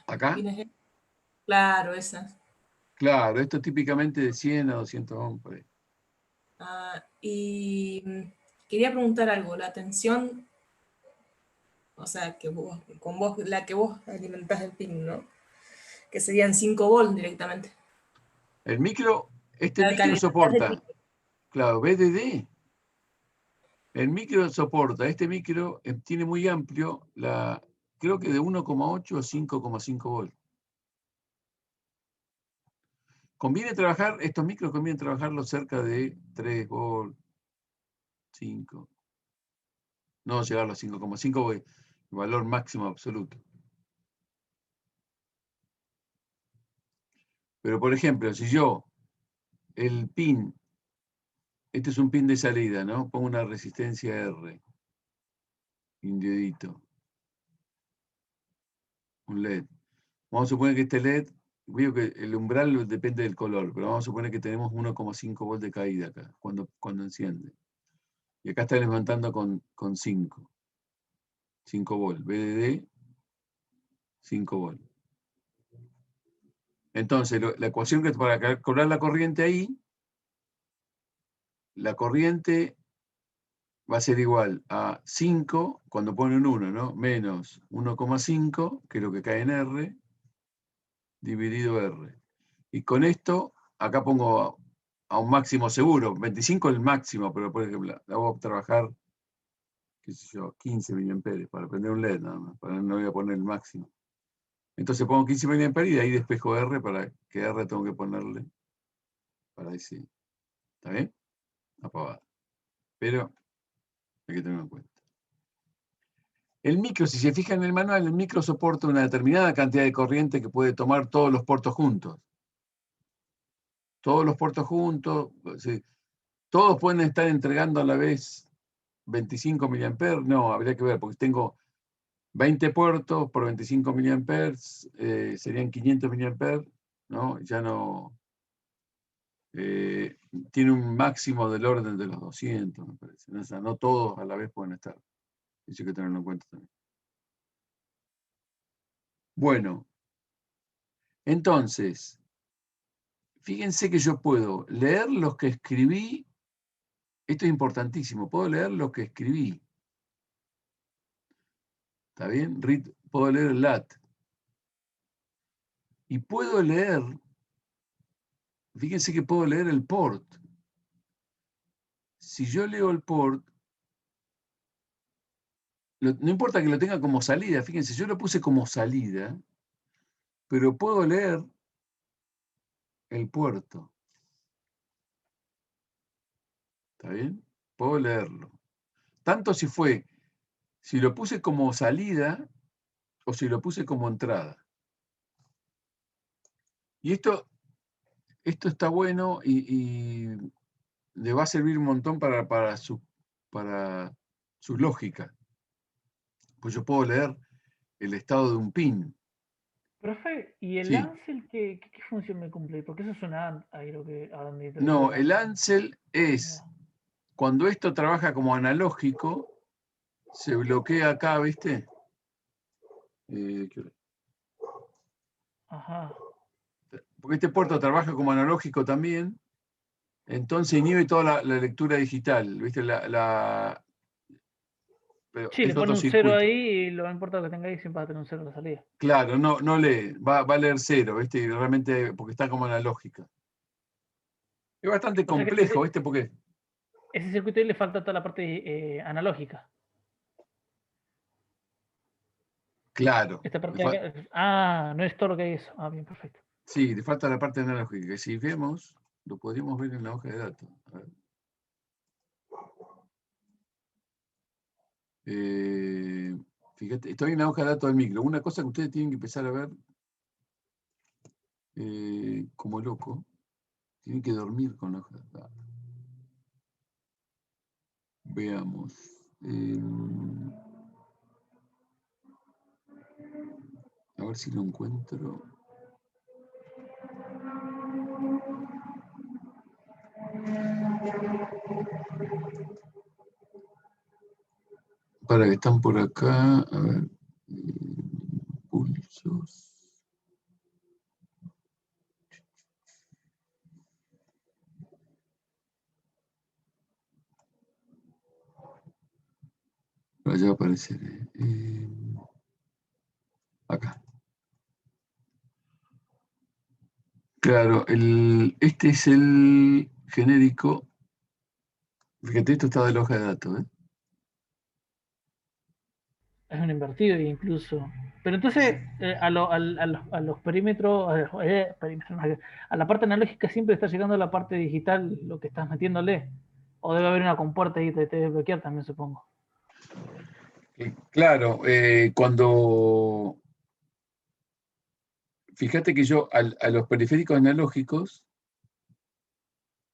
¿Acá? pines. Claro, esas. Claro, esto típicamente de 100 a 200 ohms por ahí. Y quería preguntar algo, la tensión, o sea, la que vos alimentás el pin, ¿no? Que serían 5 volts directamente. El micro, este La micro calidad soporta, del claro, BDD. El micro soporta, este micro tiene muy amplio, creo que de 1,8 o 5,5 volts. Conviene trabajar, estos micros conviene trabajarlos cerca de 3 volts, 5. No llegar a los 5,5, el valor máximo absoluto. Pero por ejemplo, si yo, el pin, este es un pin de salida, ¿no? Pongo una resistencia R, indiodito, un LED. Vamos a suponer que este LED, veo que el umbral depende del color, pero vamos a suponer que tenemos 1,5 volts de caída acá, cuando enciende. Y acá está levantando con 5. 5 volts. VDD, 5 volts. Entonces, la ecuación que para calcular la corriente ahí, la corriente va a ser igual a 5, cuando ponen 1, ¿no? Menos 1,5, que es lo que cae en R, dividido R. Y con esto, acá pongo a un máximo seguro. 25 es el máximo, pero por ejemplo, la voy a trabajar, qué sé yo, 15 mA para prender un LED, nada más, no voy a poner el máximo. Entonces pongo 15 mA y de ahí despejo R, para que R tengo que ponerle para ese. ¿Está bien? Apagado. Pero hay que tenerlo en cuenta. El micro, si se fijan en el manual, el micro soporta una determinada cantidad de corriente que puede tomar todos los puertos juntos. Todos los puertos juntos, sí. Todos pueden estar entregando a la vez 25 mA. No, habría que ver, porque tengo 20 puertos por 25 mA, serían 500 mA, ¿no? Ya no... tiene un máximo del orden de los 200, me parece. O sea, no todos a la vez pueden estar. Eso hay que tenerlo en cuenta también. Bueno, entonces, fíjense que yo puedo leer los que escribí. Esto es importantísimo. Puedo leer lo que escribí. ¿Está bien? Puedo leer el LAT. Y puedo leer, fíjense que puedo leer el port. Si yo leo el port, no importa que lo tenga como salida, fíjense, yo lo puse como salida, pero puedo leer el puerto. ¿Está bien? Puedo leerlo. Tanto si lo puse como salida o si lo puse como entrada. Y esto está bueno y le va a servir un montón para su lógica. Pues yo puedo leer el estado de un pin. Profe, ¿y el Sí. Ansel qué función me cumple? Porque eso suena a lo que a donde te No, digo. el Ansel es, cuando esto trabaja como analógico, se bloquea acá, ¿viste? Ajá. Porque este puerto trabaja como analógico también, entonces inhibe toda la lectura digital, ¿viste? Pero Sí, le es pone otro un 0 circuito. ahí y lo no importa que tenga ahí, siempre va a tener un 0 en la salida. Claro, no lee, va a leer 0, ¿viste? Y realmente, porque está como analógica. Es bastante O sea que complejo, ¿viste? Porque, ese circuito ahí le falta toda la parte analógica. claro, Esta parte de acá, no es todo lo que hay eso. Ah, bien, perfecto. sí, le falta la parte analógica, que si vemos, lo podríamos ver en la hoja de datos. A ver. Fíjate, estoy en la hoja de datos del micro. Una cosa que ustedes tienen que empezar a ver como loco, tienen que dormir con la hoja de datos. Veamos. A ver si lo encuentro. Para que están por acá. A ver. Pulsos. Allá va a aparecer. Acá. Claro, este es el genérico. Fíjate, esto está de la hoja de datos, ¿eh? Es un invertido incluso. Pero entonces, a los perímetros, perímetros, no, a la parte analógica siempre está llegando a la parte digital lo que estás metiéndole. O debe haber una compuerta ahí que te debe bloquear también, supongo. Claro, cuando... Fíjate que yo a los periféricos analógicos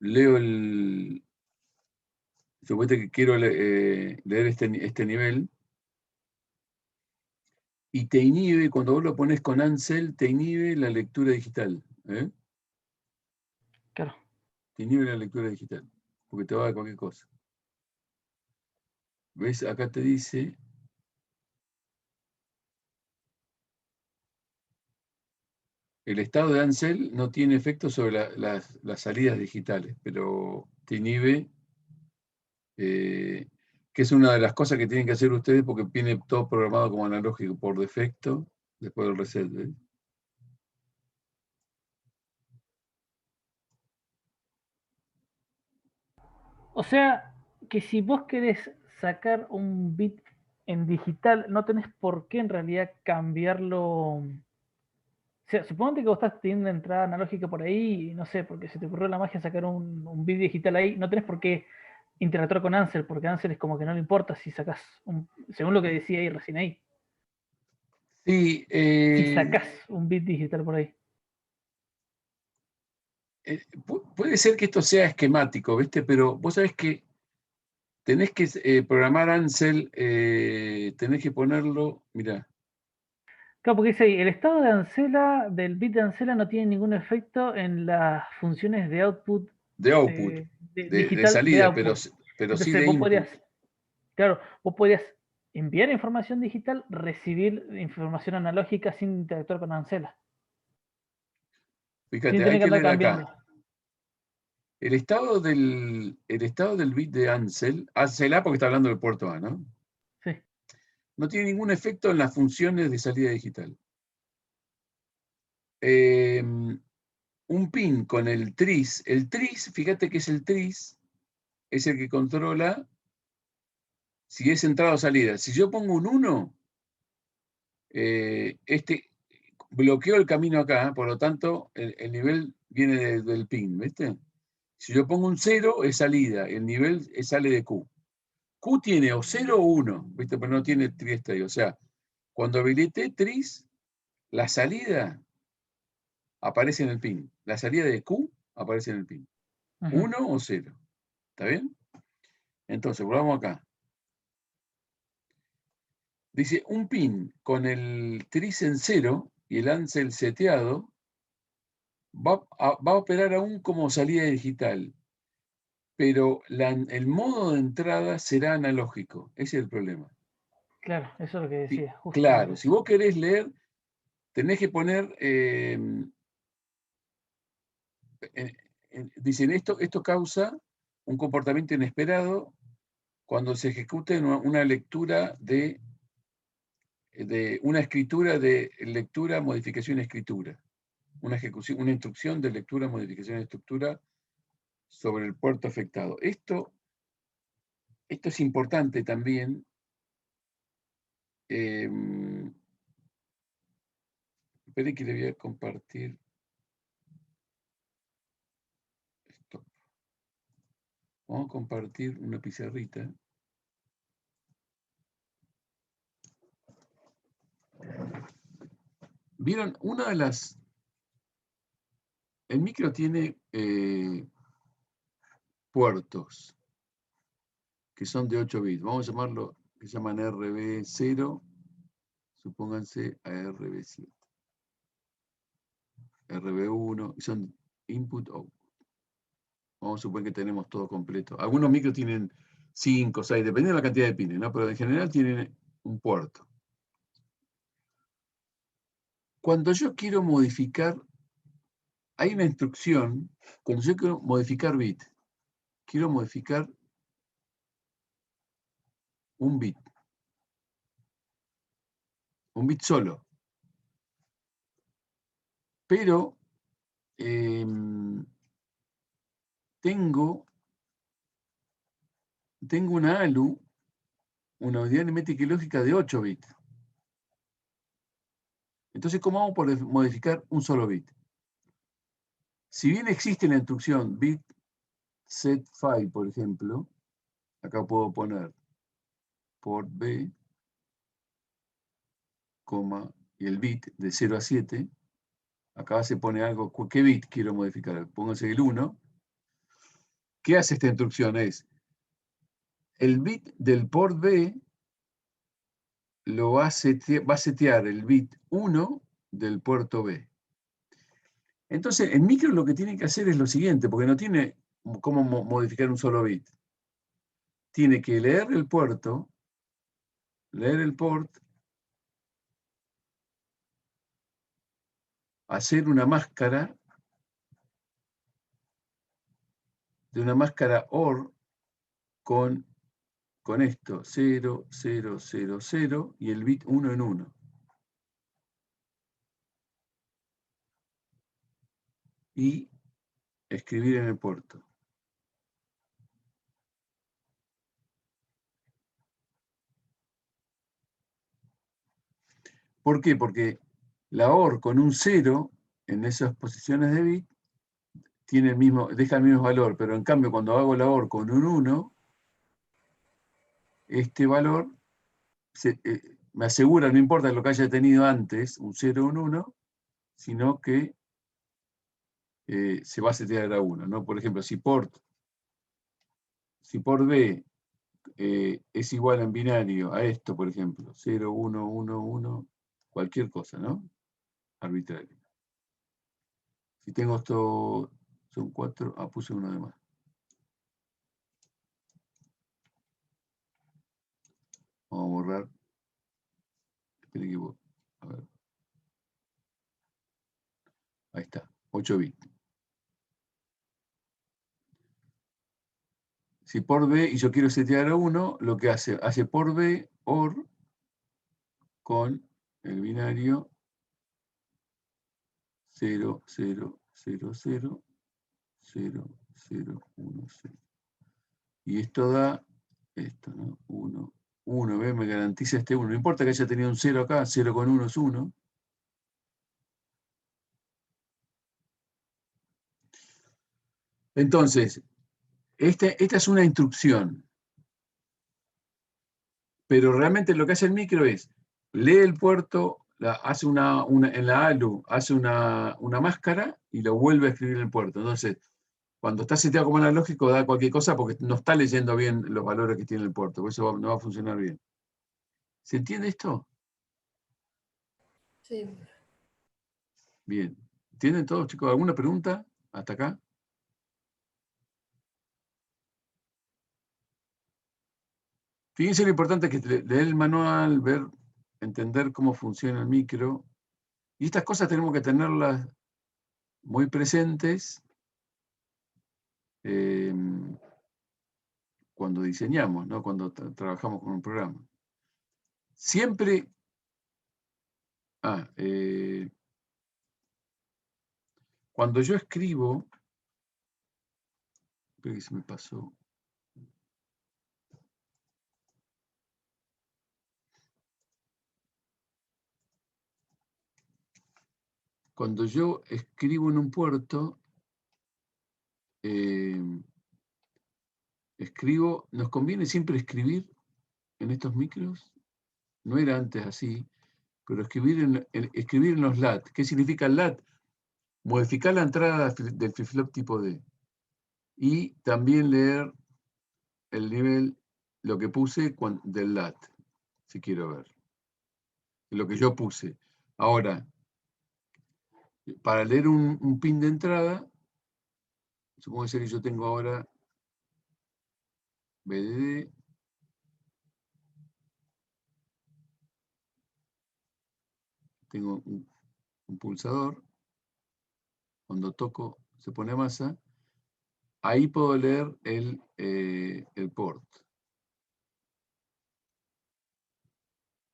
leo el... Suponete que quiero leer este nivel y te inhibe, cuando vos lo pones con Ansel, te inhibe la lectura digital. Claro. Te inhibe la lectura digital, porque te va a dar cualquier cosa. ¿Ves? Acá te dice... El estado de Ansel no tiene efecto sobre las salidas digitales, pero te inhibe, que es una de las cosas que tienen que hacer ustedes porque viene todo programado como analógico por defecto, después del reset. ¿Ves? O sea, que si vos querés sacar un bit en digital, no tenés por qué en realidad cambiarlo. O sea, suponte que vos estás teniendo una entrada analógica por ahí, y no sé, porque se te ocurrió la magia sacar un bit digital ahí, no tenés por qué interactuar con Ansel, porque Ansel es como que no le importa si sacás, según lo que decía ahí recién ahí, Sí, si sacás un bit digital por ahí. puede ser que esto sea esquemático, ¿viste? Pero vos sabés que tenés que programar Ansel, tenés que ponerlo, mirá. Claro, porque dice ahí, el estado de Ancela, del bit de Ancela no tiene ningún efecto en las funciones de output De output, de digital de salida, output. pero sí Entonces de vos input. podrías, claro, vos podrías enviar información digital, recibir información analógica sin interactuar con Ancela, sin Fíjate, hay tener que que andar leer cambiando. acá. El estado del bit de Ansel A porque está hablando del puerto A, ¿no? Sí, No tiene ningún efecto en las funciones de salida digital. Un pin con el tris, fíjate que es el tris, es el que controla si es entrada o salida. Si yo pongo un 1, este bloqueó el camino acá, por lo tanto, el nivel viene del pin, ¿viste? Si yo pongo un 0, es salida, el nivel sale de Q. Q tiene o 0 o 1, ¿viste? Pero no tiene trieste ahí. O sea, cuando habilité tris, la salida aparece en el pin. La salida de Q aparece en el pin. ujú. 1 o 0. ¿Está bien? Entonces, volvamos acá. Dice, un pin con el tris en 0 y el Ansel seteado va a operar aún como salida digital, pero el modo de entrada será analógico. Ese es el problema. Claro, eso es lo que decía, justamente Claro, si eso. vos querés leer, tenés que poner, dicen, esto causa un comportamiento inesperado cuando se ejecute una lectura de una escritura de lectura, modificación, escritura. Una instrucción de lectura, modificación, estructura sobre el puerto afectado. Esto es importante también. Espere que le voy a compartir esto. Vamos a compartir una pizarrita. ¿Vieron? Una de las... El micro tiene puertos que son de 8 bits. Vamos a llamarlo, que se llaman RB0, supónganse a RB7. RB1, y son input-output. Vamos a suponer que tenemos todo completo. Algunos micros tienen 5, 6, dependiendo de la cantidad de pines, ¿no? Pero en general tienen un puerto. Cuando yo quiero modificar, hay una instrucción, cuando yo quiero modificar bit, quiero modificar un bit solo. Pero tengo una ALU una unidad aritmética y lógica de 8 bits. Entonces, ¿cómo vamos por modificar un solo bit? Si bien existe la instrucción bit set 5, por ejemplo, acá puedo poner port B, coma, y el bit de 0 a 7, acá se pone algo, ¿qué bit quiero modificar? Pónganse el 1. ¿Qué hace esta instrucción? Es, el bit del port B lo va a setear el bit 1 del puerto B. Entonces, el micro lo que tiene que hacer es lo siguiente, porque no tiene cómo modificar un solo bit. Tiene que leer el puerto, leer el port, hacer una máscara, de una máscara OR con esto, 0, 0, 0, 0, y el bit 1 en 1. Y escribir en el puerto. ¿Por qué? Porque la OR con un 0 en esas posiciones de bit tiene el mismo, deja el mismo valor, pero en cambio cuando hago la OR con un 1, este valor me asegura, no importa lo que haya tenido antes, un 0 o un 1, sino que se va a setear a 1, ¿no? Por ejemplo, si port B es igual en binario a esto, por ejemplo, 0, 1, 1, 1, cualquier cosa, ¿no? Arbitrario. Si tengo esto, son 4, puse uno de más. Vamos a borrar. Esperen que a ver. Ahí está, 8 bits. Si por B y yo quiero setear a 1, lo que hace por B OR con el binario 0, 0, 0, 0, 0, 0, 1, 0. Y esto da esto, ¿no? 1, 1, ¿ves? Me garantiza este 1. No importa que haya tenido un 0 acá, 0 con 1 es 1. Entonces, esta es una instrucción. Pero realmente lo que hace el micro es, lee el puerto, hace en la ALU, hace una máscara y lo vuelve a escribir en el puerto. Entonces, cuando está seteado como analógico, da cualquier cosa porque no está leyendo bien los valores que tiene el puerto. Por eso no va a funcionar bien. ¿Se entiende esto? Sí. Bien. ¿Entienden todos, chicos? ¿Alguna pregunta hasta acá? Fíjense lo importante que es leer el manual, entender cómo funciona el micro. Y estas cosas tenemos que tenerlas muy presentes cuando diseñamos, ¿no? Cuando trabajamos con un programa. Siempre... cuando yo escribo... Creo que se me pasó. Cuando yo escribo en un puerto, nos conviene siempre escribir en estos micros. No era antes así, pero escribir en los LAT. ¿Qué significa LAT? Modificar la entrada del flip-flop tipo D. Y también leer el nivel, lo que puse del LAT, si quiero ver. Lo que yo puse. Ahora, para leer un pin de entrada, supongo que yo tengo ahora BDD, tengo un pulsador, cuando toco se pone masa, ahí puedo leer el port.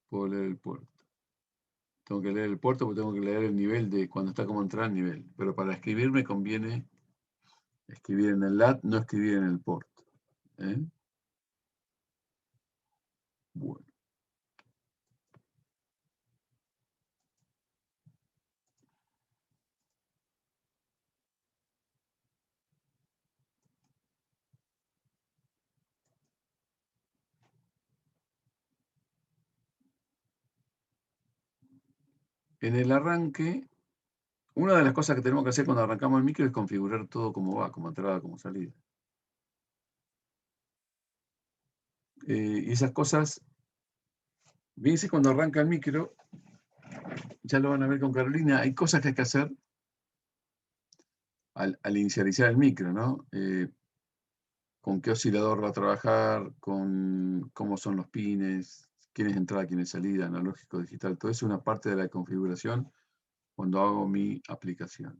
Puedo leer el port. Tengo que leer el puerto porque tengo que leer el nivel de cuando está como entrar el nivel. Pero para escribir me conviene escribir en el LAT, no escribir en el port. Bueno. En el arranque, una de las cosas que tenemos que hacer cuando arrancamos el micro es configurar todo como va, como entrada, como salida. Y esas cosas, fíjense cuando arranca el micro, ya lo van a ver con Carolina, hay cosas que hay que hacer al inicializar el micro, ¿no? Con qué oscilador va a trabajar, con cómo son los pines, quién es entrada, quién es salida, analógico, digital, todo eso es una parte de la configuración cuando hago mi aplicación.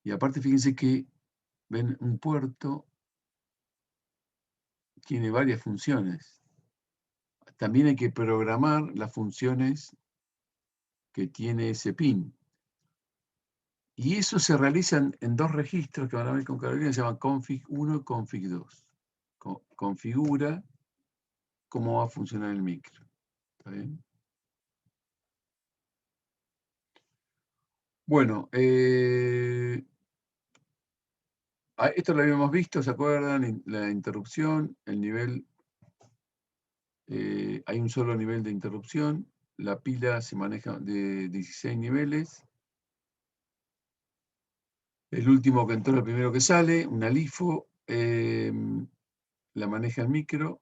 Y aparte fíjense que ven un puerto tiene varias funciones. También hay que programar las funciones que tiene ese pin. Y eso se realiza en dos registros que van a ver con Carolina, se llaman config 1 y config 2. Configura cómo va a funcionar el micro. ¿Está bien? Bueno, esto lo habíamos visto, ¿se acuerdan? La interrupción, el nivel, hay un solo nivel de interrupción, la pila se maneja de 16 niveles, el último que entró, el primero que sale, una LIFO, la maneja el micro,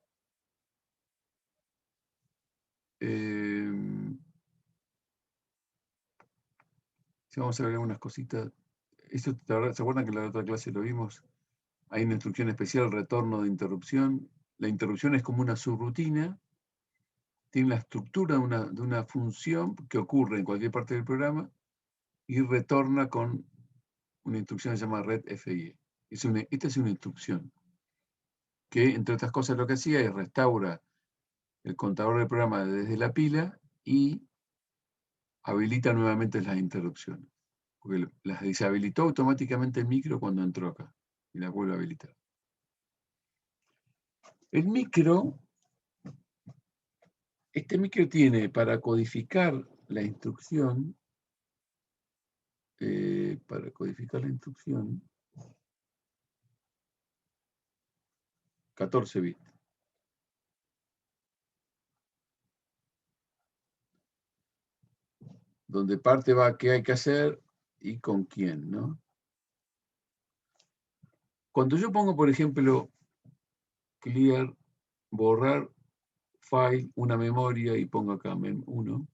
si vamos a ver algunas cositas. Esto, ¿se acuerdan que en la otra clase lo vimos? Hay una instrucción especial, retorno de interrupción. La interrupción es como una subrutina, tiene la estructura de una función que ocurre en cualquier parte del programa y retorna con una instrucción que se llama redFI. Esta es una instrucción que, entre otras cosas, lo que hacía es restaura el contador del programa desde la pila y habilita nuevamente las interrupciones. Porque las deshabilitó automáticamente el micro cuando entró acá y las vuelve a habilitar. El micro, este micro tiene para codificar la instrucción, 14 bits. Donde parte va qué hay que hacer y con quién, ¿no? Cuando yo pongo, por ejemplo, clear, borrar file, una memoria, y pongo acá mem1,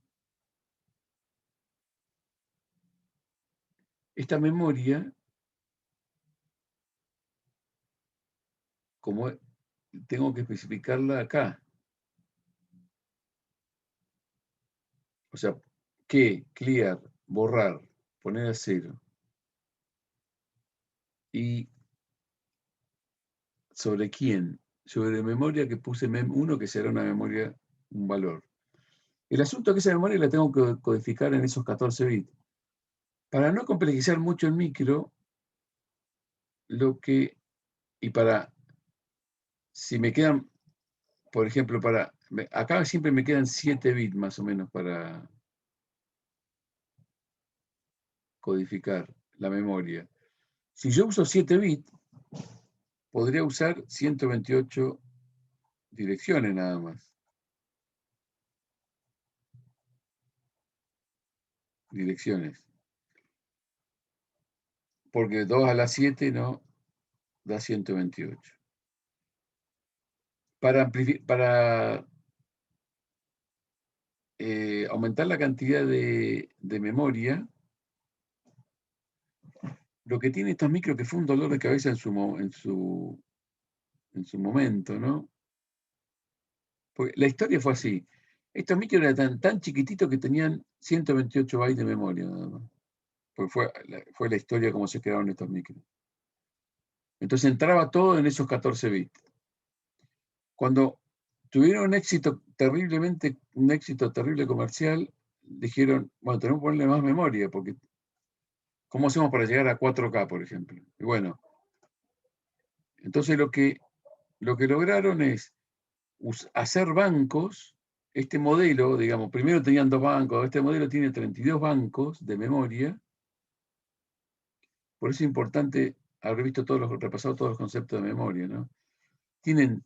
esta memoria, como tengo que especificarla acá. O sea, que, clear, borrar, poner a 0. ¿Y sobre quién? Sobre memoria que puse mem1, que será una memoria, un valor. El asunto es que esa memoria la tengo que codificar en esos 14 bits. Para no complejizar mucho el micro, y para, si me quedan, por ejemplo, acá siempre me quedan 7 bits más o menos para codificar la memoria. Si yo uso 7 bits, podría usar 128 direcciones nada más. Direcciones. Porque 2 a la 7 no da 128. Para aumentar la cantidad de memoria, lo que tiene estos micros, que fue un dolor de cabeza en su momento, ¿no? Porque la historia fue así. Estos micros eran tan chiquititos que tenían 128 bytes de memoria nada más. Porque fue la historia como se crearon estos micros. Entonces entraba todo en esos 14 bits. Cuando tuvieron un éxito terrible comercial, dijeron, bueno, tenemos que ponerle más memoria, porque ¿cómo hacemos para llegar a 4K, por ejemplo? Y bueno, entonces lo que lograron es hacer bancos. Este modelo, digamos, primero tenían 2 bancos, este modelo tiene 32 bancos de memoria. Por eso es importante haber repasado todos los conceptos de memoria, ¿no? Tienen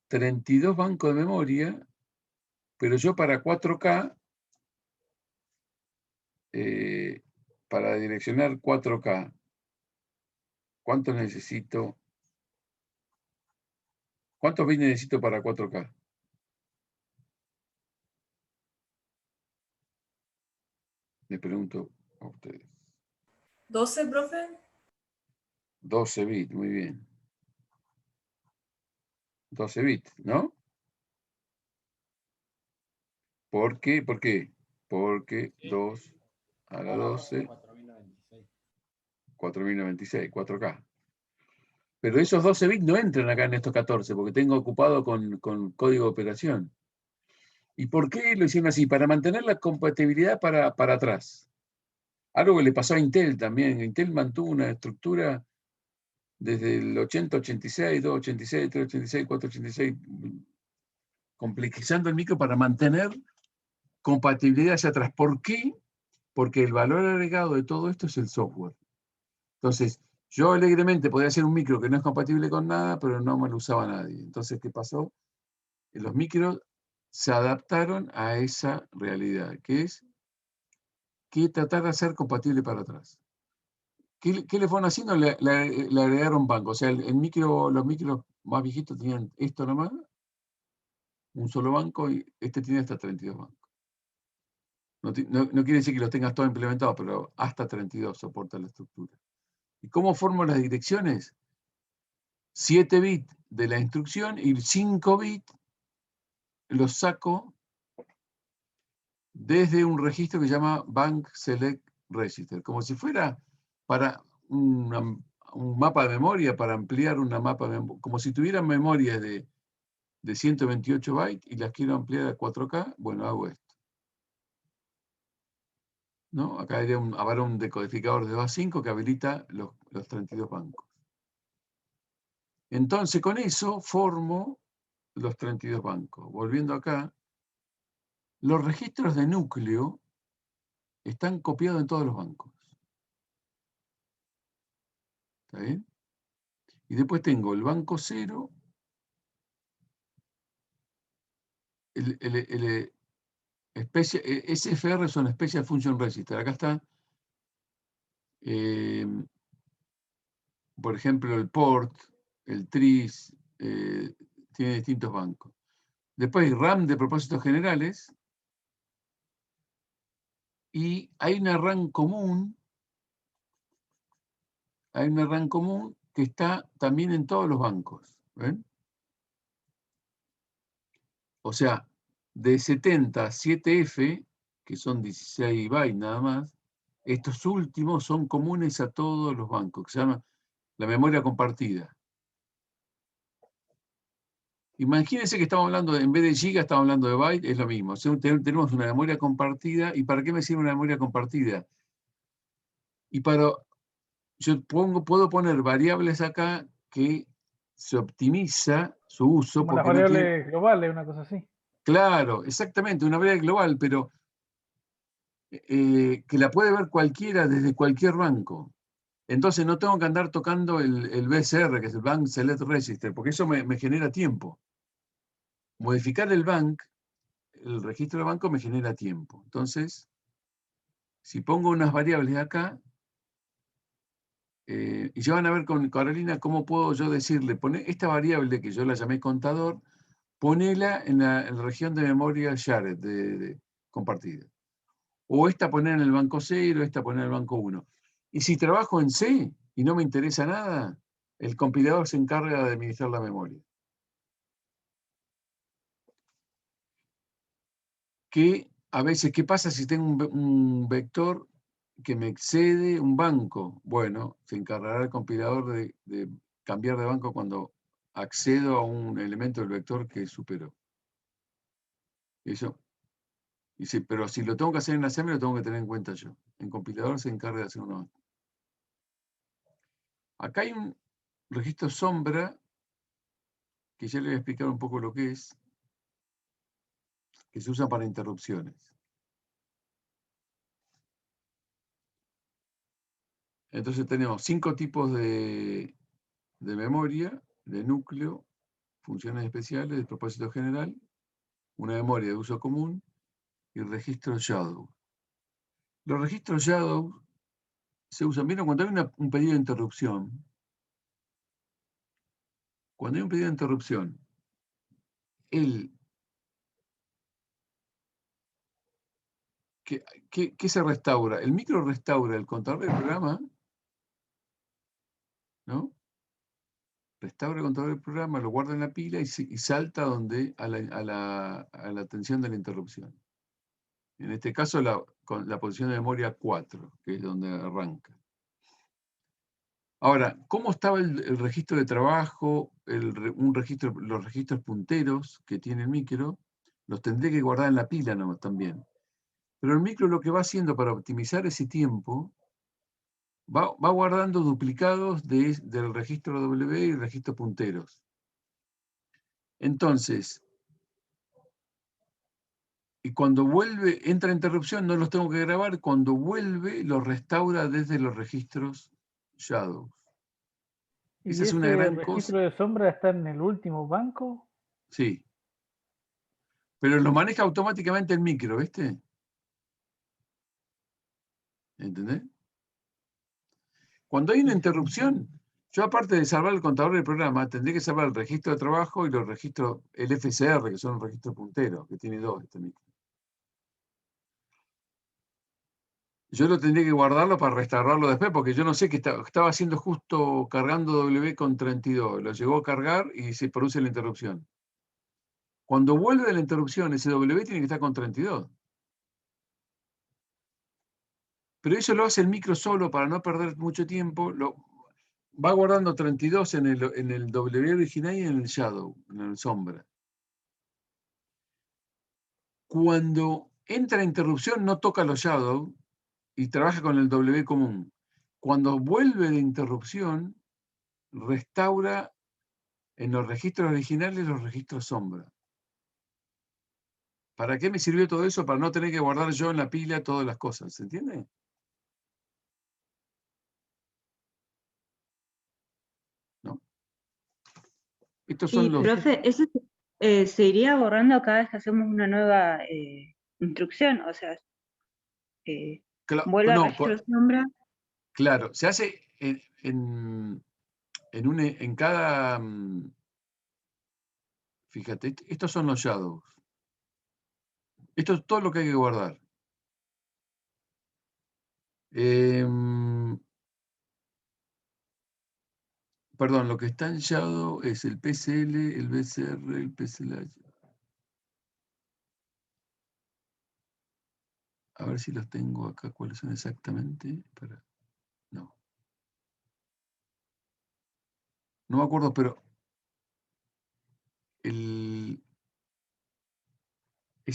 32 bancos de memoria, pero yo para 4K, para direccionar 4K, ¿cuántos necesito? ¿Cuántos bits necesito para 4K? Les pregunto a ustedes. 12, profe. 12 bits, muy bien. 12 bits, ¿no? ¿Por qué? ¿Por qué? Porque 2 a la 12, 4096, 4K. Pero esos 12 bits no entran acá en estos 14, porque tengo ocupado con código de operación. ¿Y por qué lo hicieron así? Para mantener la compatibilidad para atrás. Algo que le pasó a Intel también. Intel mantuvo una estructura desde el 8086, 286, 386, 486, complejizando el micro para mantener compatibilidad hacia atrás. ¿Por qué? Porque el valor agregado de todo esto es el software. Entonces, yo alegremente podía hacer un micro que no es compatible con nada, pero no me lo usaba nadie. Entonces, ¿qué pasó? Los micros se adaptaron a esa realidad, que es que tratar de hacer compatible para atrás. ¿Qué le fueron haciendo? Le agregaron banco. O sea, los micros más viejitos tenían esto nomás, un solo banco, y este tiene hasta 32 bancos. No quiere decir que los tengas todos implementados, pero hasta 32 soporta la estructura. ¿Y cómo formo las direcciones? 7 bits de la instrucción y 5 bits los saco desde un registro que se llama Bank Select Register, como si fuera para un mapa de memoria, para ampliar una mapa de memoria, como si tuviera memoria de 128 bytes y las quiero ampliar a 4K, bueno, hago esto. ¿No? Acá habrá un decodificador de 2 a 5 que habilita los 32 bancos. Entonces, con eso formo los 32 bancos. Volviendo acá, los registros de núcleo están copiados en todos los bancos. ¿Está bien? Y después tengo el banco 0, SFR son Special Function Register. Acá está, por ejemplo, el port, el tris, tiene distintos bancos. Después hay RAM de propósitos generales. Y hay una RAM común. Hay una RAM común que está también en todos los bancos. ¿Ven? O sea, de 70 a 7F, que son 16 bytes nada más, estos últimos son comunes a todos los bancos, que se llama la memoria compartida. Imagínense que estamos hablando, en vez de giga, estamos hablando de byte, es lo mismo. Tenemos una memoria compartida. ¿Y para qué me sirve una memoria compartida? Y yo puedo poner variables acá que se optimiza su uso. Como las Porque variables globales, una cosa así. Claro, exactamente, una variable global, pero que la puede ver cualquiera desde cualquier banco. Entonces no tengo que andar tocando el BSR, que es el Bank Select Register, porque eso me genera tiempo. Modificar el registro de banco me genera tiempo. Entonces, si pongo unas variables acá, y ya van a ver con Carolina cómo puedo yo decirle, poner esta variable que yo la llamé contador, ponela en la región de memoria shared, compartida. O esta poner en el banco 0, esta poner en el banco 1. Y si trabajo en C y no me interesa nada, el compilador se encarga de administrar la memoria. Que a veces, ¿qué pasa si tengo un vector que me excede un banco? Bueno, se encargará el compilador de cambiar de banco cuando accedo a un elemento del vector que superó. Eso. Dice, pero si lo tengo que hacer en assembly, lo tengo que tener en cuenta yo. El compilador se encarga de hacer uno. Acá hay un registro sombra, que ya le voy a explicar un poco lo que es. que se usan para interrupciones. Entonces tenemos 5 tipos de memoria, de núcleo, funciones especiales, de propósito general, una memoria de uso común y registros shadow. Los registros shadow se usan, ¿vieron? Cuando hay un pedido de interrupción, ¿qué se restaura? El micro restaura el contador del programa, ¿no? Restaura el contador del programa, lo guarda en la pila y salta a la atención de la interrupción. En este caso, con la posición de memoria 4, que es donde arranca. Ahora, ¿cómo estaba el registro de trabajo, los registros punteros que tiene el micro? Los tendré que guardar en la pila también. Pero el micro lo que va haciendo para optimizar ese tiempo, va guardando duplicados del registro W y el registro punteros. Entonces, y cuando entra interrupción, no los tengo que grabar, cuando vuelve, los restaura desde los registros shadows. ¿Y Esa es ese una gran registro cosa. de sombra está en el último banco? Sí. Pero lo maneja automáticamente el micro, ¿viste? ¿Entendés? Cuando hay una interrupción, yo aparte de salvar el contador del programa, tendré que salvar el registro de trabajo y los registros, el FCR, que son los registros punteros, que tiene 2 este micro. Yo lo tendría que guardarlo para restaurarlo después, porque yo no sé que estaba haciendo justo cargando W con 32. Lo llegó a cargar y se produce la interrupción. Cuando vuelve la interrupción, ese W tiene que estar con 32. Pero eso lo hace el micro solo para no perder mucho tiempo. Va guardando 32 en el W original y en el shadow, en el sombra. Cuando entra interrupción, no toca los shadow y trabaja con el W común. Cuando vuelve de interrupción, restaura en los registros originales los registros sombra. ¿Para qué me sirvió todo eso? Para no tener que guardar yo en la pila todas las cosas, ¿se entiende? ¿No? Estos son Y, los... profe, ¿eso se iría borrando cada vez que hacemos una nueva instrucción? O sea, vuelve al No, registro de sombra. claro, se hace en cada... Fíjate, estos son los shadows. Esto es todo lo que hay que guardar. Perdón, lo que está en shadow es el PCL, el BCR, el PCLH. A ver si los tengo acá, cuáles son exactamente. No. No me acuerdo, pero es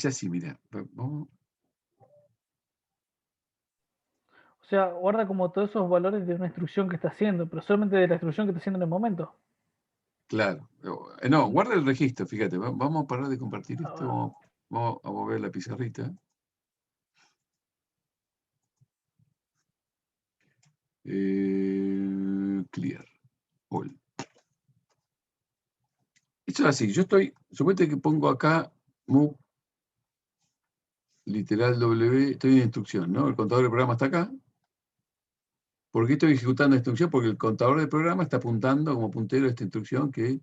así, mira. Vamos. O sea, guarda como todos esos valores de una instrucción que está haciendo, pero solamente de la instrucción que está haciendo en el momento. Claro. No, guarda el registro, fíjate. Vamos a parar de compartir Ah, esto. bueno. Vamos a mover la pizarrita. Clear. All. Esto es así. Yo suponete que pongo acá move literal W, estoy en instrucción, ¿no? El contador del programa está acá. ¿Por qué estoy ejecutando esta instrucción? Porque el contador del programa está apuntando como puntero a esta instrucción que es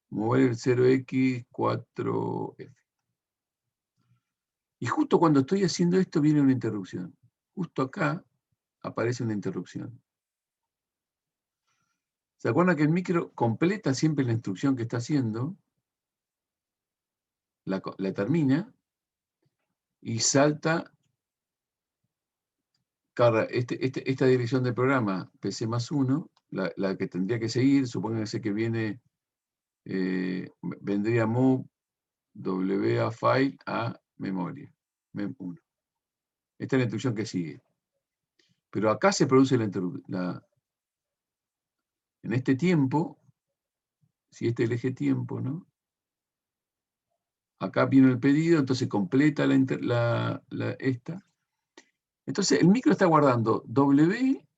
mover el 0x4f. Y justo cuando estoy haciendo esto viene una interrupción. Justo acá aparece una interrupción. ¿Se acuerdan que el micro completa siempre la instrucción que está haciendo? La termina y salta, carga esta dirección del programa, PC+1, la que tendría que seguir, supónganse que vendría move W a file a memoria, mem1. Esta es la instrucción que sigue. Pero acá se produce en este tiempo, si este es el eje tiempo, ¿no? acá viene el pedido, entonces completa esta. Entonces el micro está guardando W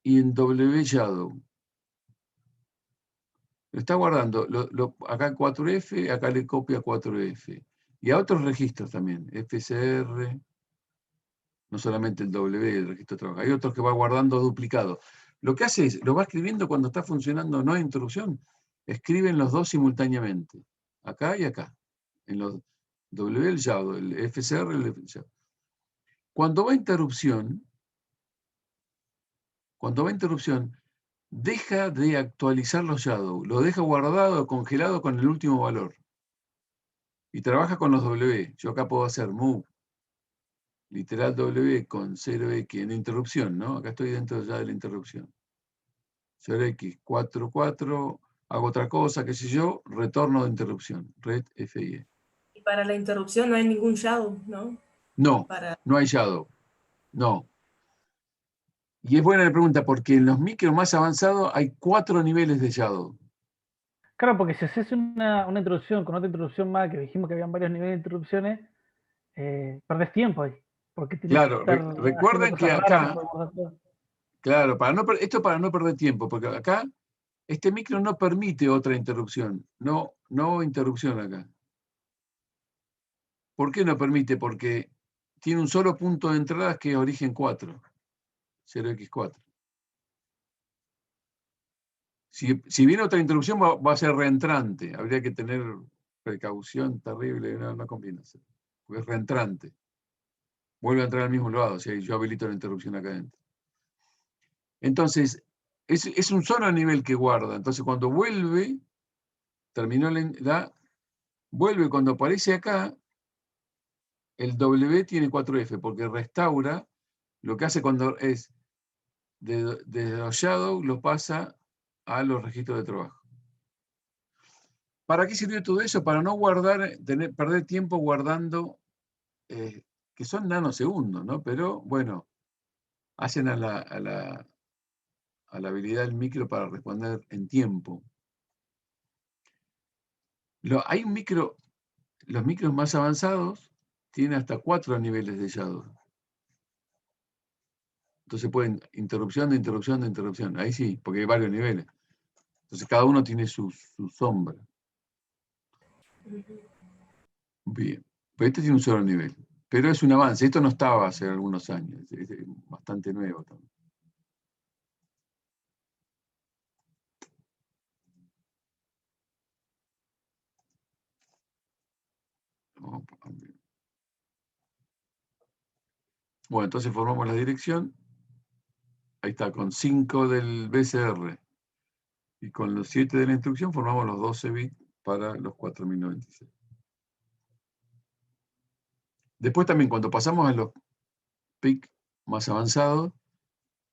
y en W shadow. Lo está guardando acá 4F, acá le copia 4F. Y a otros registros también, FCR, no solamente el W, el registro de trabajo. Hay otros que va guardando duplicado. Lo que hace es, lo va escribiendo cuando está funcionando no hay interrupción, escriben los dos simultáneamente, acá y acá, en los W el shadow, el FCR el shadow. Cuando va interrupción, deja de actualizar los shadow, lo deja guardado, congelado con el último valor. Y trabaja con los W. Yo acá puedo hacer move, literal W con 0x en interrupción, ¿no? Acá estoy dentro ya de la interrupción. 0x, 4, 4, hago otra cosa, qué sé yo, retorno de interrupción, red FIE. Y para la interrupción no hay ningún shadow, ¿no? No, Para... no hay shadow, no. Y es buena la pregunta, porque en los micros más avanzados hay 4 niveles de shadow. Claro, porque si haces una introducción con otra introducción más, que dijimos que habían varios niveles de introducciones, perdés tiempo ahí. Porque tienes que Claro, estar haciendo recuerden que cosas raras acá, para poder guardar todo. claro, esto para no perder tiempo, porque acá este micro no permite otra interrupción, no interrupción acá. ¿Por qué no permite? Porque tiene un solo punto de entrada que es origen 4, 0x4. Si viene otra interrupción va a ser reentrante, habría que tener precaución terrible, no conviene hacer, porque es reentrante. Vuelve a entrar al mismo lado, si yo habilito la interrupción acá adentro. Entonces, es un solo nivel que guarda. Entonces, cuando vuelve, terminó vuelve cuando aparece acá, el W tiene 4F, porque restaura, lo que hace cuando es desde los shadow, lo pasa a los registros de trabajo. ¿Para qué sirvió todo eso? Para no guardar, perder tiempo guardando, que son nanosegundos, ¿no? Pero, bueno, hacen a la habilidad del micro para responder en tiempo. Hay un micro, los micros más avanzados tienen hasta 4 niveles de shadow. Entonces pueden interrupción de interrupción de interrupción. Ahí sí, porque hay varios niveles. Entonces cada uno tiene su sombra. Bien. Pero este tiene un solo nivel. Pero es un avance. Esto no estaba hace algunos años. Es bastante nuevo también. Bueno, entonces formamos la dirección. Ahí está, con 5 del BCR y con los 7 de la instrucción formamos los 12 bits para los 4096. Después también, cuando pasamos a los PIC más avanzados,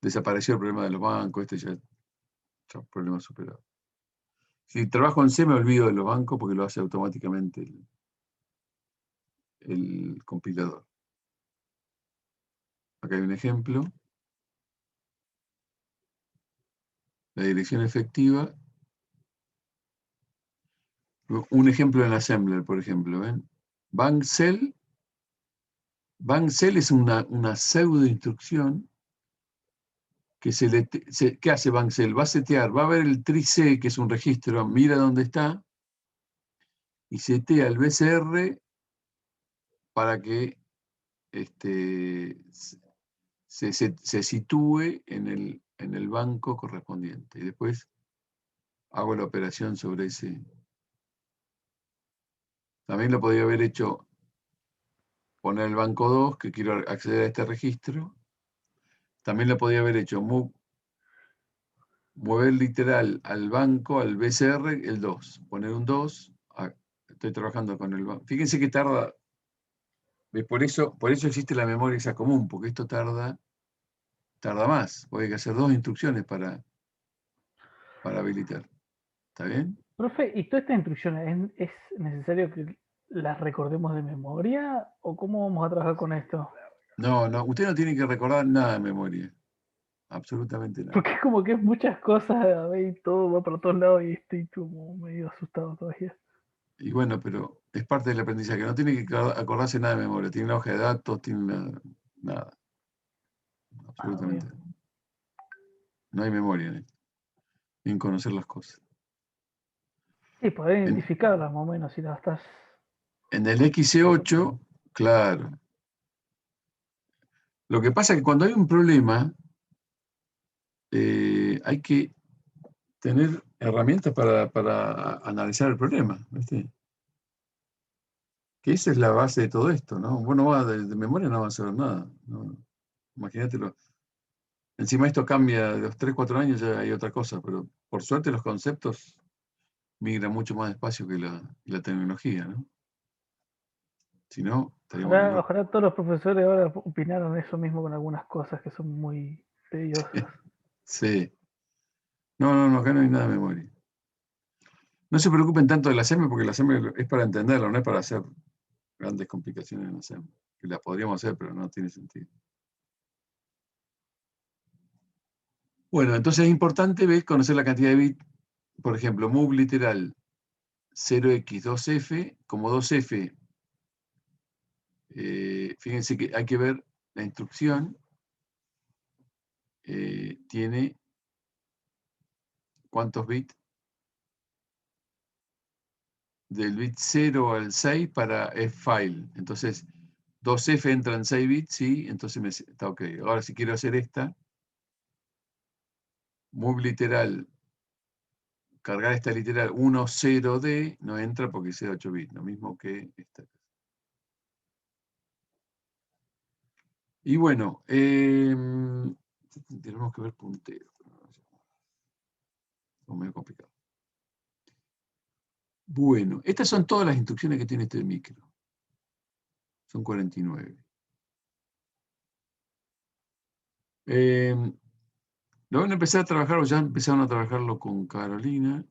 desapareció el problema de los bancos, ya problema superado. Si trabajo en C me olvido de los bancos porque lo hace automáticamente el compilador. Acá hay un ejemplo. La dirección efectiva. Un ejemplo en Assembler, por ejemplo. ¿Ven? Bankcell es una pseudo instrucción que ¿qué hace Bankcell? Va a setear, va a ver el TRIC, que es un registro, mira dónde está, y setea el BCR para que se sitúe en el banco correspondiente. Y después hago la operación sobre ese. También lo podría haber hecho poner el banco 2, que quiero acceder a este registro. También lo podría haber hecho mover literal al banco, al BCR, el 2. Poner un 2. Estoy trabajando con el banco. Fíjense que tarda. Por eso existe la memoria esa común, porque esto tarda más. Porque hay que hacer 2 instrucciones para habilitar. ¿Está bien? Profe, ¿y todas estas instrucciones es necesario que las recordemos de memoria? ¿O cómo vamos a trabajar con esto? No, usted no tiene que recordar nada de memoria. Absolutamente nada. Porque es como que es muchas cosas, a ver, y todo va para todos lados y estoy como medio asustado todavía. Y bueno, pero es parte del aprendizaje. No tiene que acordarse nada de memoria. Tiene una hoja de datos, tiene nada. Absolutamente. No hay memoria en esto. En conocer las cosas. Sí, poder identificarlas más o menos si las estás. En el XC8, claro. Lo que pasa es que cuando hay un problema, hay que tener herramientas para analizar el problema, ¿viste? Que esa es la base de todo esto, ¿no? Bueno, de memoria no va a saber nada, ¿no? Imagínatelo. Encima esto cambia de los 3, 4 años, ya hay otra cosa, pero por suerte los conceptos migran mucho más despacio que la tecnología, ¿no? Si no, estaríamos Ojalá, locos. ojalá todos los profesores ahora opinaran eso mismo con algunas cosas que son muy tediosas. Sí. No, acá no hay nada de memoria. No se preocupen tanto de la SEM porque la SEM es para entenderlo, no es para hacer grandes complicaciones en la SEM. Que las podríamos hacer, pero no tiene sentido. Bueno, entonces es importante conocer la cantidad de bits. Por ejemplo, move literal 0x2f como 2f. Fíjense que hay que ver la instrucción. Tiene cuántos bits. Del bit 0 al 6 para f-file. Entonces, 2f entran 6 bits, sí, entonces está ok. Ahora si quiero hacer esta, move literal, cargar esta literal 1, 0D, no entra porque es de 8 bits, lo mismo que esta. Y bueno, tenemos que ver punteros. Es medio complicado. Bueno, estas son todas las instrucciones que tiene este micro. Son 49. Lo van a empezar a trabajar, o ya empezaron a trabajarlo con Carolina.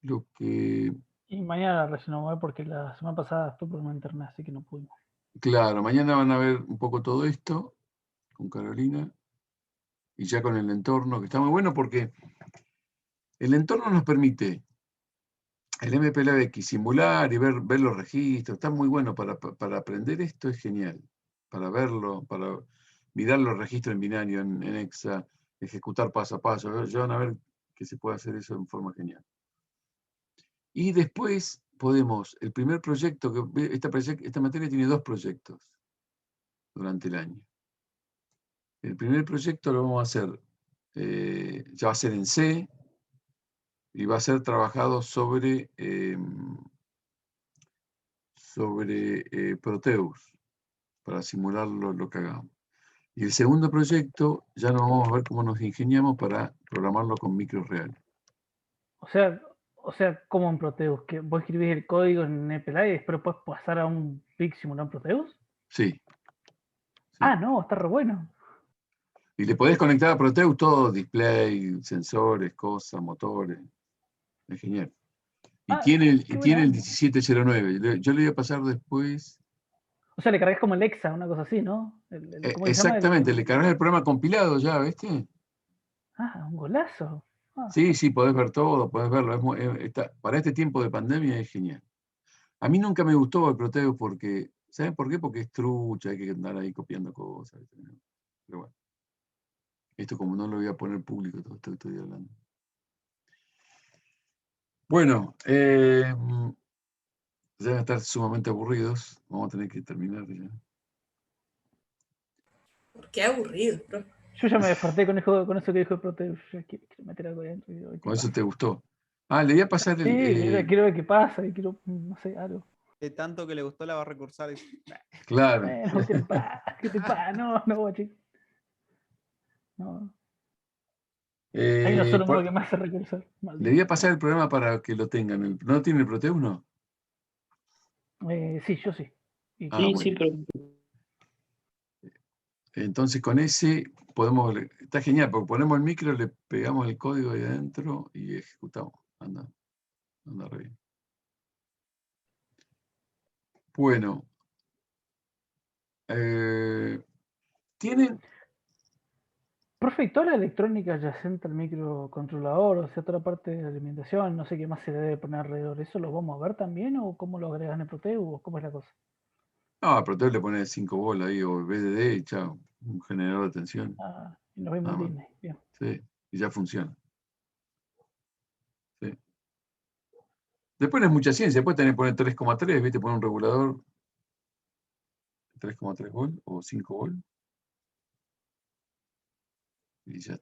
Lo que, Y mañana recién vamos a ver porque la semana pasada estuve por una internet, así que no pudimos. claro, mañana van a ver un poco todo esto con Carolina y ya con el entorno, que está muy bueno porque el entorno nos permite el MPLAX simular y ver los registros, está muy bueno para aprender esto, es genial, para verlo, para mirar los registros en binario, en hexa, ejecutar paso a paso, ya van a ver que se puede hacer eso en forma genial. Y después podemos, el primer proyecto, esta materia tiene 2 proyectos durante el año. El primer proyecto lo vamos a hacer, ya va a ser en C, y va a ser trabajado sobre Proteus, para simular lo que hagamos. Y el segundo proyecto, ya nos vamos a ver cómo nos ingeniamos para programarlo con micros reales. O sea, como en Proteus, que vos escribís el código en NPLA y después puedes pasar a un PIC simulado en Proteus. Sí. Ah, no, está re bueno. Y le podés conectar a Proteus todo, display, sensores, cosas, motores. Es genial. Y tiene el 1709. Yo le voy a pasar después. O sea, le cargas como el Exa, una cosa así, ¿no? ¿Cómo se llama? Exactamente, le cargas el programa compilado ya, ¿viste? Ah, un golazo. Ah. Sí, podés ver todo, podés verlo. Para este tiempo de pandemia es genial. A mí nunca me gustó el Proteus porque, ¿saben por qué? Porque es trucha, hay que andar ahí copiando cosas. Pero bueno, esto como no lo voy a poner público, todo esto que estoy hablando. Bueno, ya van a estar sumamente aburridos. Vamos a tener que terminar ya. ¿Por qué aburrido, bro? Yo ya me desperté con eso que dijo Proteus. Ya quiero meter algo ahí adentro. Con eso te gustó. Ah, le voy a pasar Sí, quiero ver qué pasa y quiero, no sé, algo. De tanto que le gustó la va a recursar. Claro. Bueno, ¿qué te pasa? ¿Qué te pasa? No, guachi. No. Hay uno solo modo que me hace recursar. Le voy a pasar el programa para que lo tengan. ¿No tiene el Proteus, no? Sí, yo sí. Bueno. Sí, pero Entonces con ese podemos, está genial, porque ponemos el micro, le pegamos el código ahí adentro y ejecutamos. Anda re bien. Bueno. ¿Tienen Profe, y toda la electrónica adyacente al microcontrolador, o sea, toda la parte de alimentación, no sé qué más se le debe poner alrededor, ¿eso lo vamos a ver también o cómo lo agregas en el Proteu o cómo es la cosa? No, al Proteo le pones 5 bolas ahí o BDD y chao, un generador de tensión. Ah, y nos vemos Nada en más. Disney. Bien. Sí, y ya funciona. Sí. Después no es mucha ciencia, después tenés que poner 3,3, ¿viste? Poner un regulador 3,3 volt o 5 volt. Y ya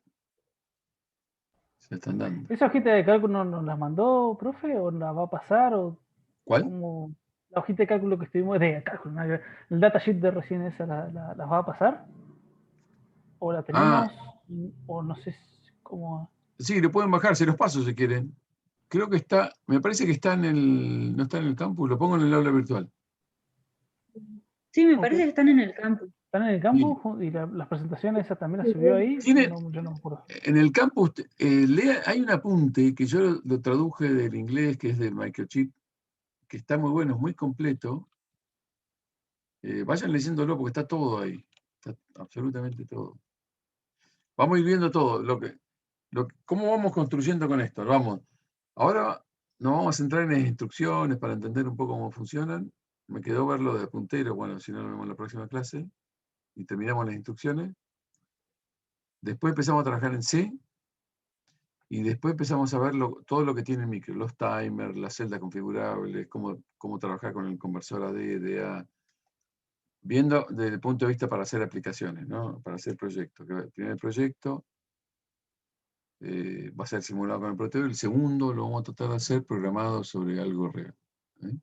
están dando. ¿Esa hojita de cálculo nos las mandó, profe, o la va a pasar? ¿O ¿Cuál? cómo? La hojita de cálculo que estuvimos de cálculo, nada que ver, el datasheet de recién esa, ¿la va a pasar? ¿O la Ah, tenemos? O no sé cómo. sí, lo pueden bajar, se los paso si quieren. Creo que está, me parece que está en el, no está en el campus, lo pongo en el aula virtual. Sí, me Ok. parece que están en el campus. ¿Están en el Sí. campo? ¿Y las presentaciones esas también las subió ahí? Tiene, Yo no me acuerdo. en el campus, hay un apunte que yo lo traduje del inglés, que es del microchip, que está muy bueno, es muy completo. Vayan leyéndolo porque está todo ahí. Está absolutamente todo. Vamos a ir viendo todo. ¿Cómo vamos construyendo con esto? Vamos. Ahora nos vamos a centrar en las instrucciones para entender un poco cómo funcionan. Me quedó verlo de puntero, bueno, si no lo vemos en la próxima clase. Y terminamos las instrucciones. Después empezamos a trabajar en C. Y después empezamos a ver todo lo que tiene el micro. Los timers, las celdas configurables, cómo trabajar con el conversor AD, DA. Viendo desde el punto de vista para hacer aplicaciones, ¿no? Para hacer proyectos. El primer proyecto va a ser simulado con el Proteo, el segundo lo vamos a tratar de hacer programado sobre algo real. ¿eh?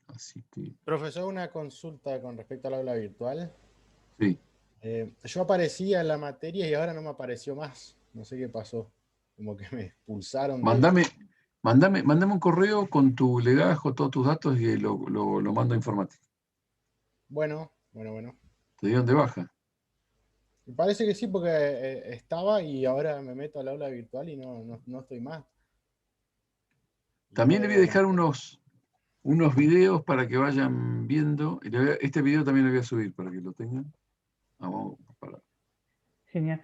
Así que, Profesor, una consulta con respecto al aula virtual. sí. Yo aparecía en la materia y ahora no me apareció más. No sé qué pasó. Como que me expulsaron de... Mándame un correo con tu legajo, todos tus datos y lo mando a informática. Bueno. Te dieron de baja. Me parece que sí, porque estaba y ahora me meto al aula virtual y no estoy más. Y También no le voy a veo dejar más. unos videos para que vayan viendo. Este video también lo voy a subir para que lo tengan. Vamos para. Genial.